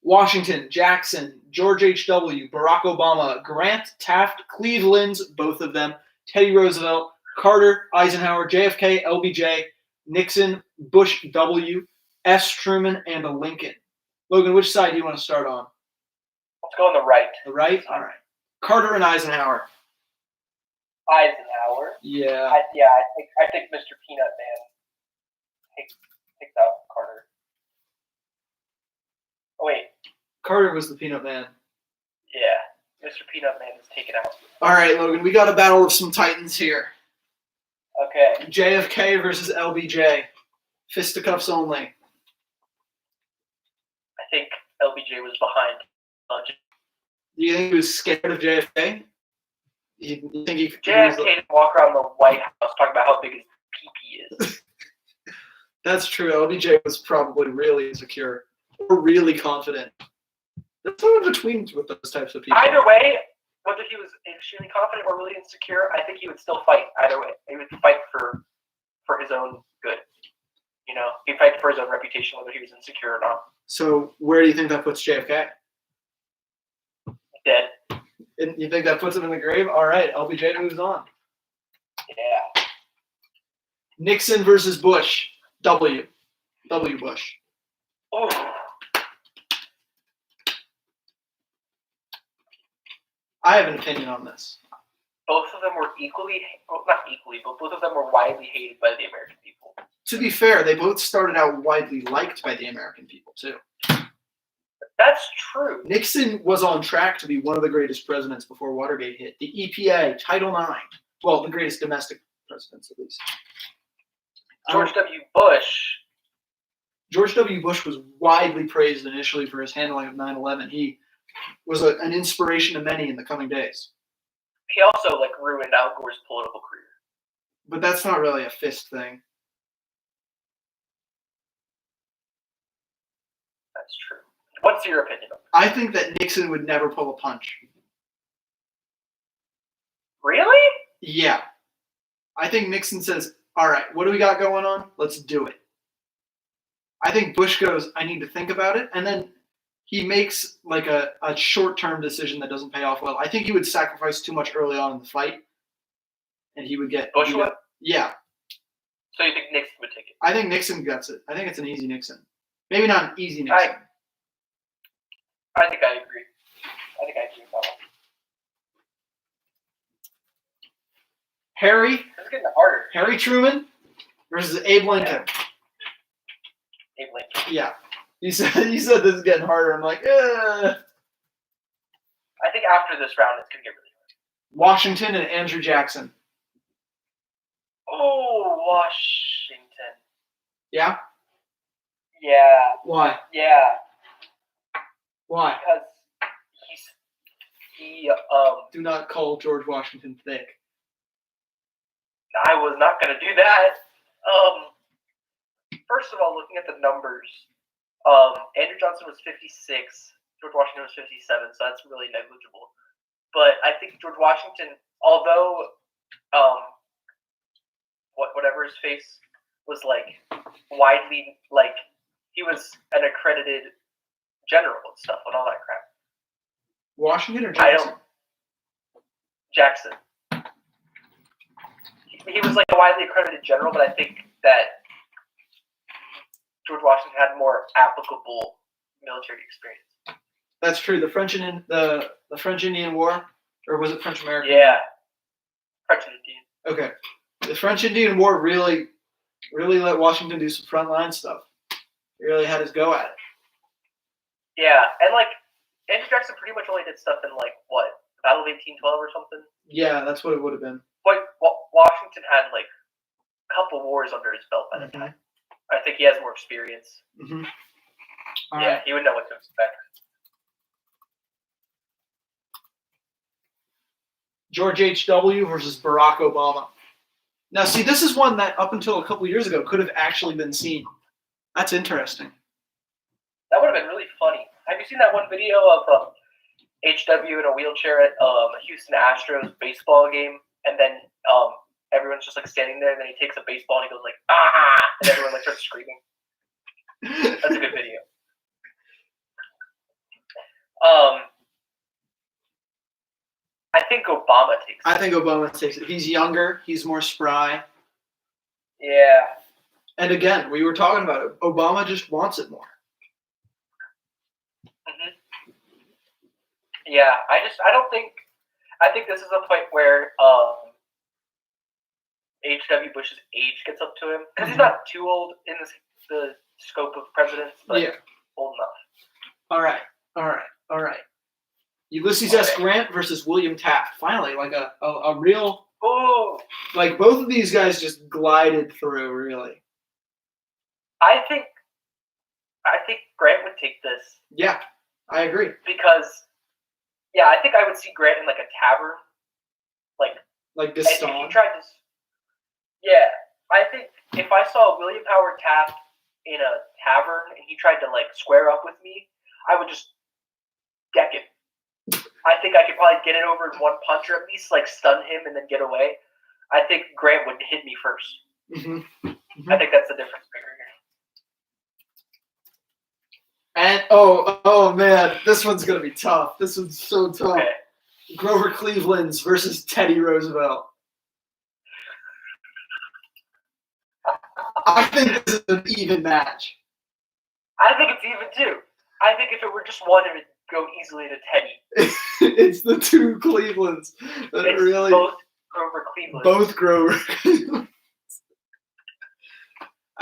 Washington, Jackson, George H.W., Barack Obama, Grant, Taft, Cleveland's, both of them, Teddy Roosevelt, Carter, Eisenhower, JFK, LBJ, Nixon, Bush W, S. Truman, and a Lincoln. Logan, which side do you want to start on? Let's go on the right. The right? All right. Carter and Eisenhower. Eisenhower. Yeah. I think Mr. Peanut Man takes out Carter. Oh wait. Carter was the Peanut Man. Yeah, Mr. Peanut Man is taken out. All right, Logan, we got a battle of some titans here. Okay. JFK versus LBJ. Fisticuffs only. I think LBJ was behind. Do you think he was scared of JFK? You think he JFK didn't walk around the White House talking about how big his pee-pee is. That's true. LBJ was probably really insecure or really confident. There's something in between with those types of people. Either way, whether he was extremely confident or really insecure, I think he would still fight. Either way, he would fight for his own good. You know, he'd fight for his own reputation, whether he was insecure or not. So where do you think that puts JFK? Dead. And you think that puts him in the grave? All right, LBJ moves on. Yeah. Nixon versus Bush. W. Bush. Oh. I have an opinion on this. Both of them were not equally, but both of them were widely hated by the American people. To be fair, they both started out widely liked by the American people, too. That's true. Nixon was on track to be one of the greatest presidents before Watergate hit. The EPA, Title IX. Well, the greatest domestic presidents, at least. George W. Bush. George W. Bush was widely praised initially for his handling of 9/11. He was an inspiration to many in the coming days. He also ruined Al Gore's political career. But that's not really a fist thing. That's true. What's your opinion on it? I think that Nixon would never pull a punch. Really? Yeah. I think Nixon says, all right, what do we got going on? Let's do it. I think Bush goes, I need to think about it. And then he makes a short-term decision that doesn't pay off well. I think he would sacrifice too much early on in the fight. And he would get... Bush would? Yeah. So you think Nixon would take it? I think Nixon gets it. I think it's an easy Nixon. Maybe not an easy Nixon. I think I agree. with that one. It's getting harder. Harry Truman versus Abe Lincoln. Abe Lincoln. Yeah. You said this is getting harder. I'm like, I think after this round, it's going to get really hard. Washington and Andrew Jackson. Oh, Washington. Yeah? Yeah. Why? Yeah. Why? Because he Do not call George Washington thick. I was not going to do that. First of all, looking at the numbers, Andrew Johnson was 56, George Washington was 57, so that's really negligible. But I think George Washington, although whatever his face was widely he was an accredited general and stuff and all that crap. Washington or Jackson? Jackson. He was a widely accredited general, but I think that George Washington had more applicable military experience. That's true. The French Indian War, or was it French American? Yeah, French and Indian. Okay, the French Indian War really let Washington do some frontline stuff. He really had his go at it. Yeah, and Andrew Jackson pretty much only did stuff in the Battle of 1812 or something. Yeah, that's what it would have been. But Washington had a couple wars under his belt by the time. I think he has more experience. Mm-hmm. Yeah, he would know what to expect. George H.W. versus Barack Obama. Now, see, this is one that up until a couple years ago could have actually been seen. That's interesting. That would have been really funny. Have you seen that one video of HW in a wheelchair at a Houston Astros baseball game, and then everyone's just standing there, and then he takes a baseball and he goes ah, and everyone starts screaming. That's a good video. I think Obama takes it. I think Obama takes it. He's younger. He's more spry. Yeah. And again, we were talking about it. Obama just wants it more. Mm-hmm. Yeah, I think this is a point where H.W. Bush's age gets up to him because he's not too old in the scope of presidents, but old enough. All right. Ulysses S. Grant versus William Taft. Finally, like a real. Oh. Like both of these guys just glided through, really. I think Grant would take this. Yeah, I agree. Because, I think I would see Grant in like a tavern, like this. If he tried to. Yeah, I think if I saw William Howard Taft in a tavern and he tried to like square up with me, I would just deck him. I think I could probably get it over in one punch, or at least like stun him and then get away. I think Grant would hit me first. I think that's the difference maker here. And oh man, this one's gonna be tough. This one's so tough. Okay. Grover Cleveland's versus Teddy Roosevelt. I think this is an even match. I think it's even too. I think if it were just one, it would go easily to Teddy. It's the two Clevelands that it's really both Grover Cleveland. Both Grover Clevelands.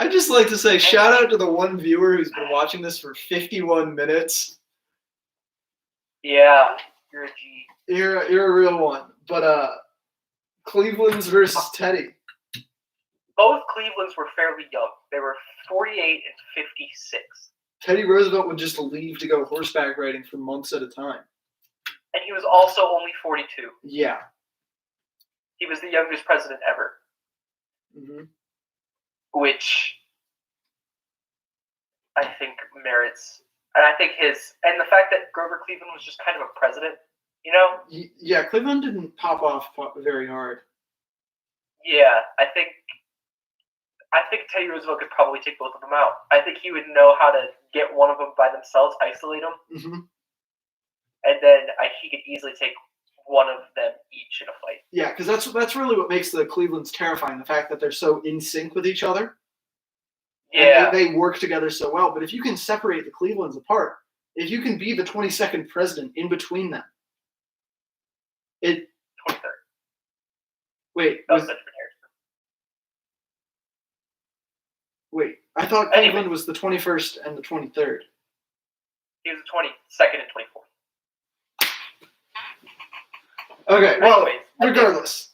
I'd just like to say shout out to the one viewer who's been watching this for 51 minutes. Yeah, you're a G. You're a real one. But Cleveland's versus Teddy. Both Clevelands were fairly young. They were 48 and 56. Teddy Roosevelt would just leave to go horseback riding for months at a time. And he was also only 42. Yeah. He was the youngest president ever. Mm-hmm. Which I think merits, and I think and the fact that Grover Cleveland was just kind of a president, you know? Yeah, Cleveland didn't pop off very hard. Yeah, I think Teddy Roosevelt could probably take both of them out. I think he would know how to get one of them by themselves, isolate them, and then he could easily take one of them each in a fight. Yeah, because that's really what makes the Clevelands terrifying, the fact that they're so in sync with each other. Yeah. And they work together so well. But if you can separate the Clevelands apart, if you can be the 22nd president in between them, 23rd. Wait. Wait, I thought Cleveland was the 21st and the 23rd. He was the 22nd and 24th. Okay, well, anyways, regardless.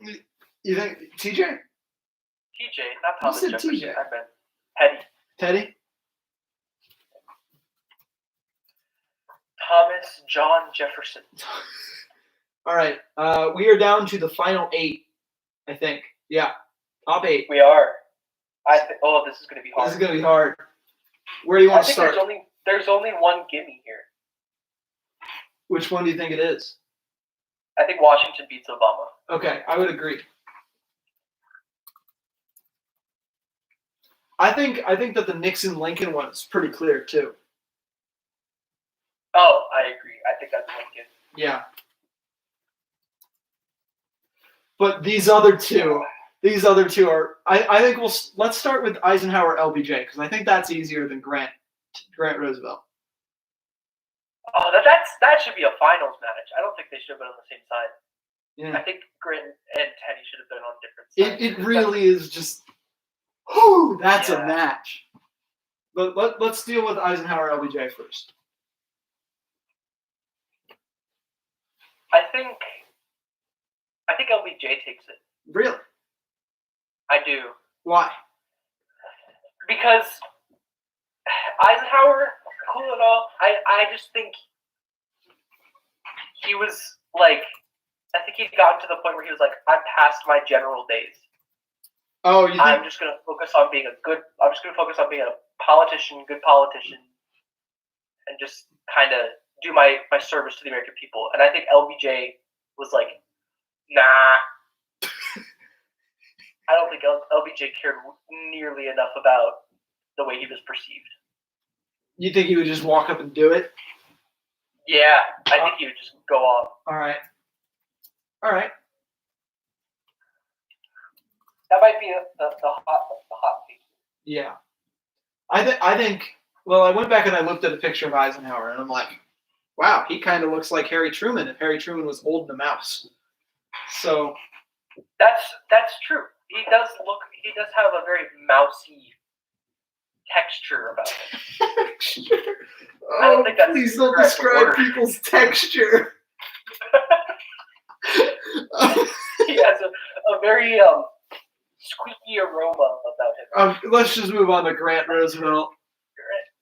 TJ. You think TJ? TJ, not Thomas Jefferson. TJ. I meant Teddy. Teddy? Thomas John Jefferson. All right, we are down to the final 8, I think. Yeah, top 8. We are. This is going to be hard. This is going to be hard. Where do you want to start? There's only one gimme here. Which one do you think it is? I think Washington beats Obama. Okay, I would agree. I think that the Nixon-Lincoln one is pretty clear too. Oh, I agree. I think that's Lincoln. Yeah. But these other two are. I think let's start with Eisenhower LBJ because I think that's easier than Grant Roosevelt. Oh, that should be a finals match. I don't think they should have been on the same side. Yeah. I think Grant and Teddy should have been on different sides. It really is just. Whoo, that's a match. But let's deal with Eisenhower LBJ first. I think LBJ takes it. Really? I do. Why? Because Eisenhower, cool and all, I just think he was like, I think he'd gotten to the point where he was like, I'm past my general days. Oh, you think? I'm just gonna focus on being a good politician, and just kind of do my service to the American people. And I think LBJ was like, nah. I don't think LBJ cared nearly enough about the way he was perceived. You think he would just walk up and do it? Yeah, I think he would just go off. All right. That might be the hot take. Yeah. I think. Well, I went back and I looked at a picture of Eisenhower, and I'm like, wow, he kind of looks like Harry Truman if Harry Truman was old and a mouse. So That's true. He does have a very mousy texture about him. texture. I don't Oh, think that's please the don't correct describe word. people's texture. He has a very squeaky aroma about him. Let's just move on to Grant Roosevelt.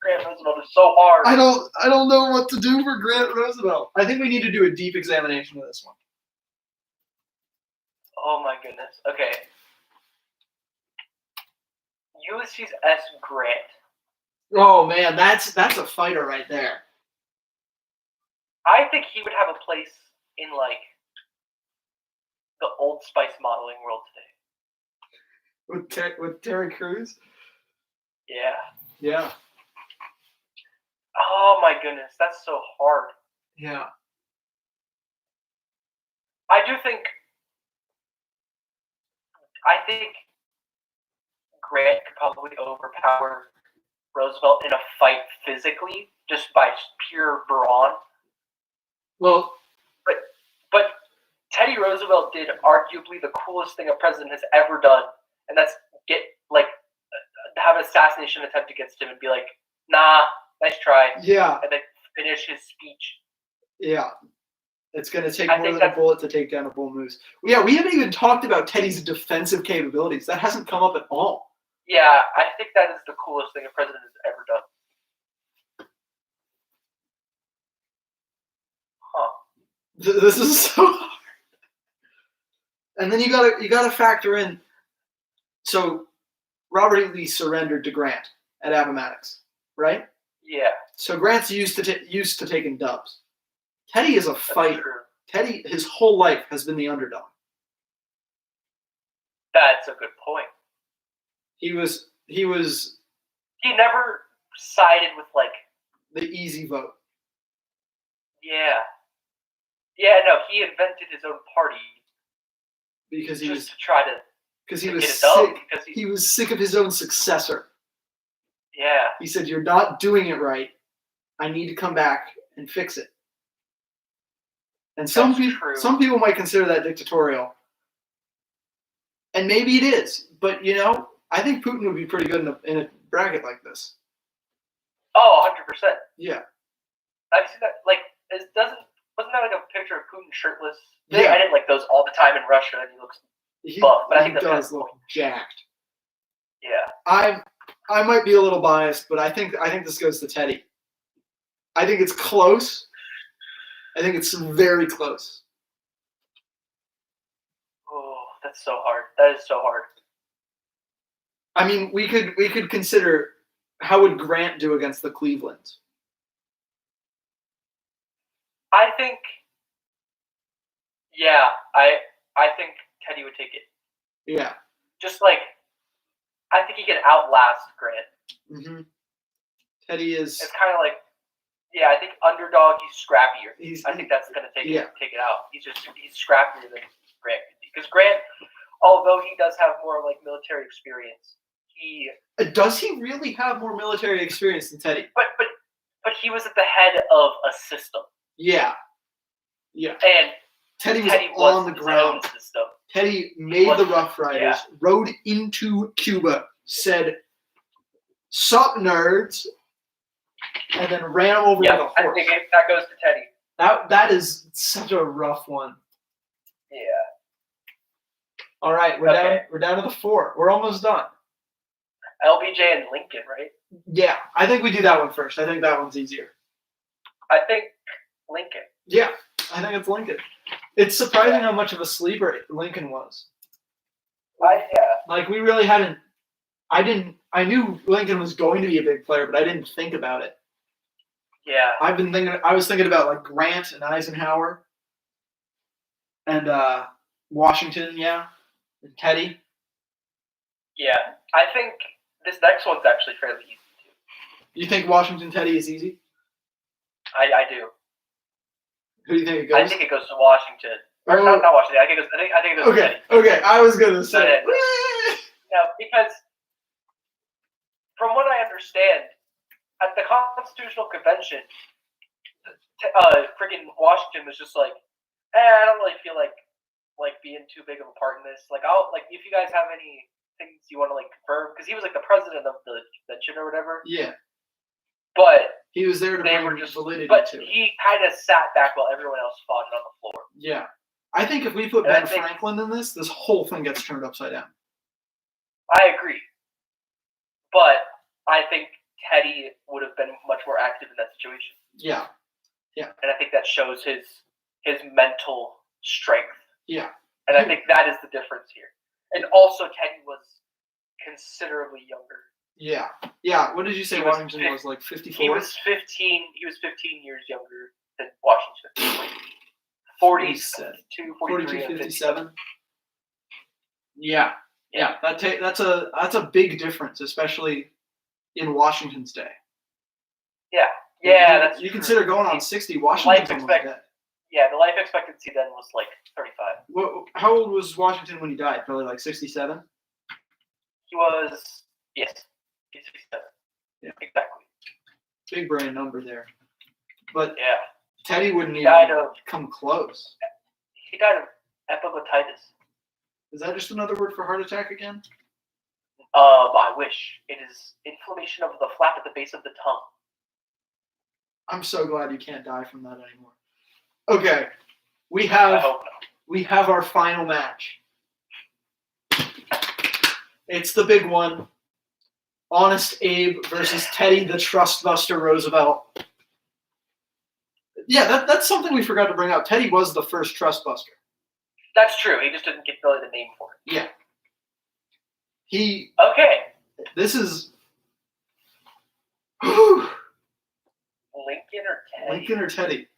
Grant Roosevelt is so hard. I don't know what to do for Grant Roosevelt. I think we need to do a deep examination of this one. Oh my goodness. Okay. Ulysses S. Grant. Oh man, that's a fighter right there. I think he would have a place in like the Old Spice modeling world today. With Terry Crews? Yeah. Yeah. Oh my goodness, that's so hard. Yeah. I think Grant could probably overpower Roosevelt in a fight physically, just by pure brawn. Well, but Teddy Roosevelt did arguably the coolest thing a president has ever done, and that's have an assassination attempt against him and be like, nah, nice try. Yeah. And then finish his speech. Yeah. It's going to take more than a bullet to take down a bull moose. Yeah, we haven't even talked about Teddy's defensive capabilities. That hasn't come up at all. Yeah, I think that is the coolest thing a president has ever done. Huh. This is so hard. And then you gotta factor in. So Robert E. Lee surrendered to Grant at Appomattox, right? Yeah. So Grant's used to taking dubs. Teddy is a fighter. Teddy, his whole life, has been the underdog. That's a good point. He never sided with like the easy vote. Yeah. Yeah, no, he invented his own party because he was sick of his own successor. Yeah. He said, "You're not doing it right. I need to come back and fix it." And some people might consider that dictatorial. And maybe it is. But, I think Putin would be pretty good in a bracket like this. Oh, 100%. Yeah. I've seen that, wasn't that like a picture of Putin shirtless? Yeah. They edit like those all the time in Russia, and he looks buff. But I think he does look jacked. Yeah. I might be a little biased, but I think this goes to Teddy. I think it's close. I think it's very close. Oh, that's so hard. That is so hard. I mean, we could consider, how would Grant do against the Clevelands? I think, I think Teddy would take it. Yeah. Just like, I think he can outlast Grant. Mm-hmm. Teddy is. It's kind of like, I think underdog. He's scrappier. I think that's gonna take it out. He's scrappier than Grant, because Grant, although he does have more like military experience, does he really have more military experience than Teddy? But he was at the head of a system. Yeah. Yeah. And Teddy was on the ground. System. Teddy made the Rough Riders, rode into Cuba, said, "Sup, nerds," and then ran them over with a horse. I think that goes to Teddy. That is such a rough one. Yeah. All right, we're down to the 4. We're almost done. LBJ and Lincoln, right? Yeah, I think we do that one first. I think that one's easier. I think Lincoln. Yeah, I think it's Lincoln. It's surprising how much of a sleeper Lincoln was. Like, we really hadn't. I knew Lincoln was going to be a big player, but I didn't think about it. Yeah. I was thinking about like Grant and Eisenhower and Washington, and Teddy. Yeah, I think this next one's actually fairly easy too. You think Washington Teddy is easy? I do. Who do you think it goes? I think it goes to Washington. Or not Washington. I think it goes to Teddy. Okay, I was gonna say. No, because from what I understand, at the Constitutional Convention, freaking Washington was just like, I don't really feel like being too big of a part in this. Like, I'll like if you guys have any things you want to like confirm, because he was like the president of the convention or whatever. Yeah. But he was there to they bring were just validity but to it. he kind of sat back while everyone else fought on the floor. Yeah. I think if we put And I Ben think- Franklin in this whole thing gets turned upside down. I agree. But I think Teddy would have been much more active in that situation. Yeah. And I think that shows his mental strength. Yeah. And I think that is the difference here. And also Teddy was considerably younger. Yeah. Yeah. What did you say He was Washington was like 54? He was 15 years younger than Washington. 42, 43, 42, 57. Yeah. Yeah. That's a big difference, especially in Washington's day. Yeah. Yeah, that's you true. consider going on 60. Washington's almost dead. Yeah, the life expectancy then was like 35. How old was Washington when he died? Probably like 67? He was, yes, he's 67. Yeah. Exactly. Big brain number there. But yeah, Teddy wouldn't he even died of, come close. He died of epiglottitis. Is that just another word for heart attack again? I wish. It is inflammation of the flap at the base of the tongue. I'm so glad you can't die from that anymore. Okay, we have our final match. It's the big one. Honest Abe versus Teddy the Trustbuster Roosevelt. Yeah, that's something we forgot to bring up. Teddy was the first Trustbuster. That's true. He just didn't get really the name for it. Yeah. Okay. This is. Lincoln or Teddy?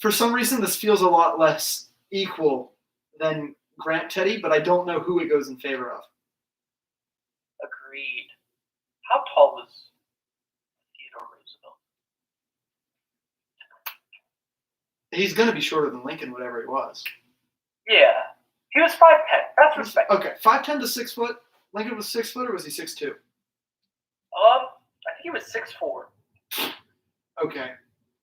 For some reason, this feels a lot less equal than Grant Teddy, but I don't know who it goes in favor of. Agreed. How tall was Theodore Roosevelt? He's going to be shorter than Lincoln, whatever he was. Yeah. He was 5'10". That's respect. Okay, 5'10" to 6 foot. Lincoln was 6 foot, or was he 6'2"? I think he was 6'4". Okay.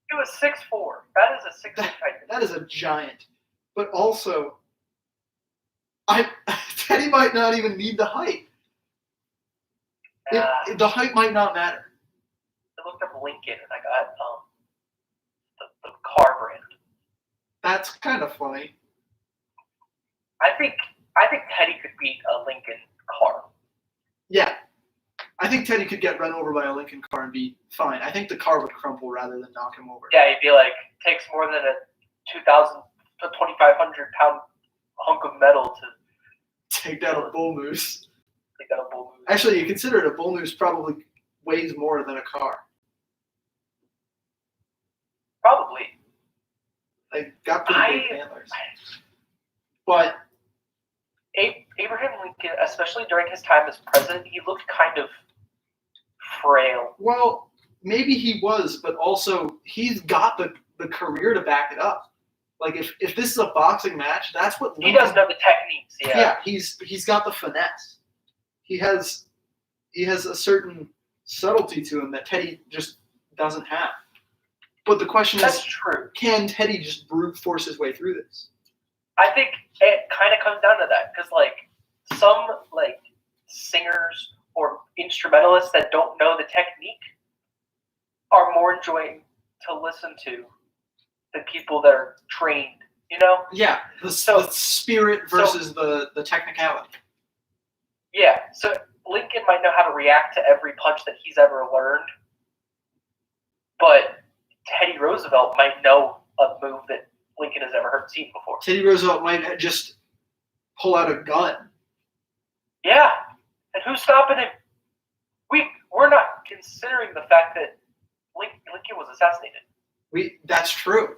He was 6'4". That is a 6 foot height. That is a giant. But also, Teddy might not even need the height. The height might not matter. I looked up Lincoln and I got the car brand. That's kind of funny. I think Teddy could beat a Lincoln car. Yeah. I think Teddy could get run over by a Lincoln car and be fine. I think the car would crumple rather than knock him over. Yeah, he'd be like, takes more than a 2,000 to 2,500 pound hunk of metal to take down a bull moose. Take down a bull moose. Actually, you consider it, a bull moose probably weighs more than a car. Probably. They got pretty big antlers. But Abraham Lincoln, especially during his time as president, he looked kind of frail. Well, maybe he was, but also he's got the career to back it up. Like if this is a boxing match, that's what Lincoln, he does know the techniques. Yeah, he's got the finesse. He has a certain subtlety to him that Teddy just doesn't have. But the question That's true. Can Teddy just brute force his way through this? I think it kind of comes down to that because, like, some like singers or instrumentalists that don't know the technique are more enjoying to listen to than people that are trained. You know? Yeah, the spirit versus the technicality. Yeah, so Lincoln might know how to react to every punch that he's ever learned, but Teddy Roosevelt might know a move that Lincoln has ever seen before. Teddy Roosevelt might just pull out a gun. Yeah, and who's stopping him? We're not considering the fact that Lincoln was assassinated. That's true.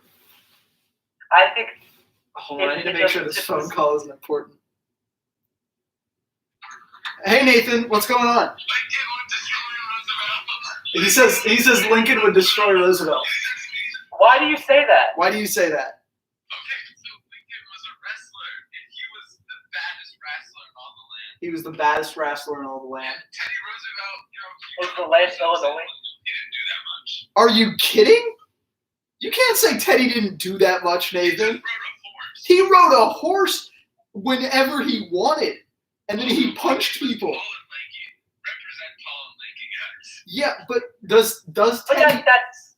I think. Hold on, I need to make sure this phone call isn't important. Hey Nathan, what's going on? Lincoln would destroy Roosevelt. He says Lincoln would destroy Roosevelt. Why do you say that? Why do you say that? Okay, so Lincoln was a wrestler, and he was the baddest wrestler in all the land. He was the baddest wrestler in all the land. And Teddy Roosevelt, he Was the last Illinois? He didn't do that much. Are you kidding? You can't say Teddy didn't do that much, He Nathan. just rode a horse. He rode a horse whenever he wanted, and then he punched people. Tall and lanky. Represent tall and lanky guys. Yeah, but does But Teddy, that's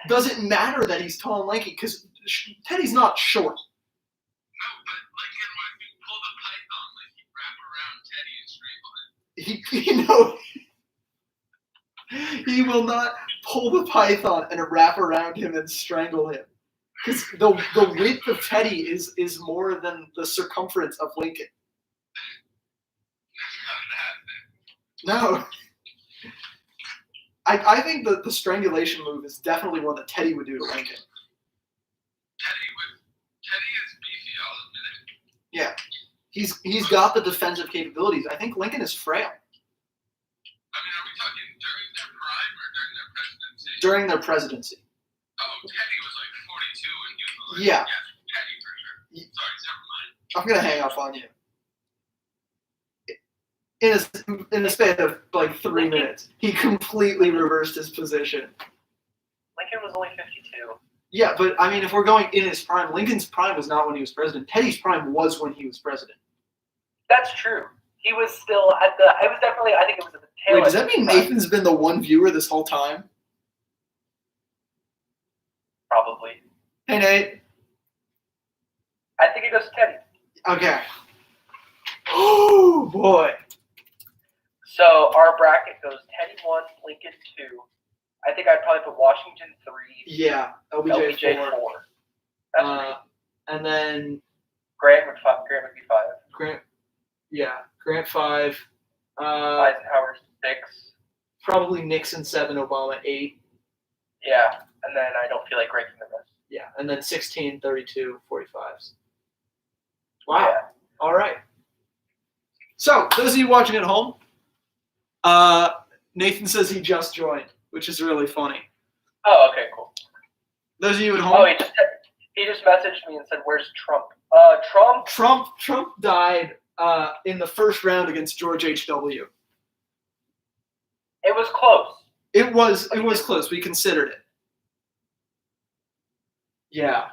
does it matter that he's tall and lanky? Because Teddy's not short. No, but Lincoln would pull the python, like he'd wrap around Teddy and strangle him. He will not pull the python and wrap around him and strangle him. Because the width of Teddy is more than the circumference of Lincoln. No. I think that the strangulation move is definitely one that Teddy would do to Lincoln. Teddy is beefy, I'll admit it. Yeah. He's got the defensive capabilities. I think Lincoln is frail. I mean, are we talking during their prime or during their presidency? During their presidency. Oh, Teddy was like 42 and he was like, Yeah. Teddy for sure. Sorry, never mind. I'm going to hang up on you. In a span of like 3 minutes, he completely reversed his position. Lincoln was only 52. Yeah, but I mean, if we're going in his prime, Lincoln's prime was not when he was president. Teddy's prime was when he was president. That's true. He was still at the. I was definitely. I think it was at the tail. Wait, does end that mean of his Nathan's been the one viewer this whole time? prime, Probably. Hey, Nate. I think it goes to Teddy. Okay. Oh, boy. So our bracket goes Teddy 1, Lincoln 2. I think I'd probably put Washington 3, Yeah, LBJ, LBJ 4. 4. That's right. And then Grant would be 5. Grant 5. Eisenhower 6. Probably Nixon 7, Obama 8. Yeah, and then I don't feel like ranking the rest. Yeah, and then 16, 32, 45s. Wow. Yeah. All right. So, those of you watching at home, Nathan says he just joined, which is really funny. Oh, okay, cool. Those of you at home, Oh, he just messaged me and said, "Where's Trump?" Trump. Trump died in the first round against George H.W. It was close. It was close. We considered it. Yeah.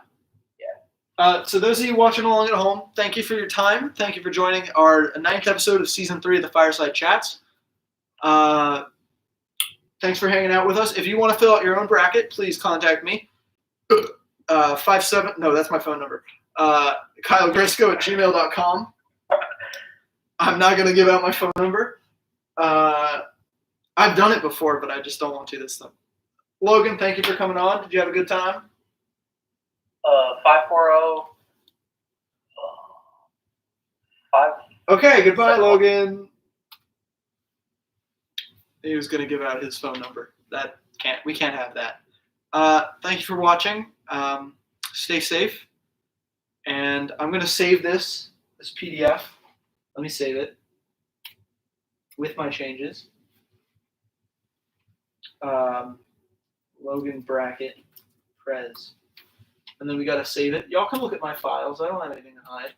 So those of you watching along at home, thank you for your time. Thank you for joining our 9th episode of Season 3 of the Fireside Chats. Thanks for hanging out with us. If you want to fill out your own bracket, please contact me. 57, no, that's my phone number. KyleGrisco@gmail.com. I'm not going to give out my phone number. I've done it before, but I just don't want to this time. Logan, thank you for coming on. Did you have a good time? 540. 5. Okay, goodbye, Logan. He was going to give out his phone number. We can't have that. Thank you for watching. Stay safe. And I'm going to save this PDF. Let me save it with my changes. Logan bracket Prez. And then we got to save it. Y'all can look at my files. I don't have anything to hide.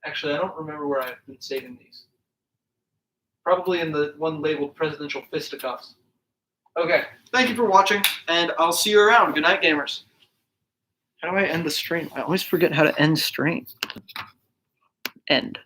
Actually, I don't remember where I've been saving these. Probably in the one labeled Presidential Fisticuffs. Okay, thank you for watching, and I'll see you around. Good night, gamers. How do I end the stream? I always forget how to end stream. End.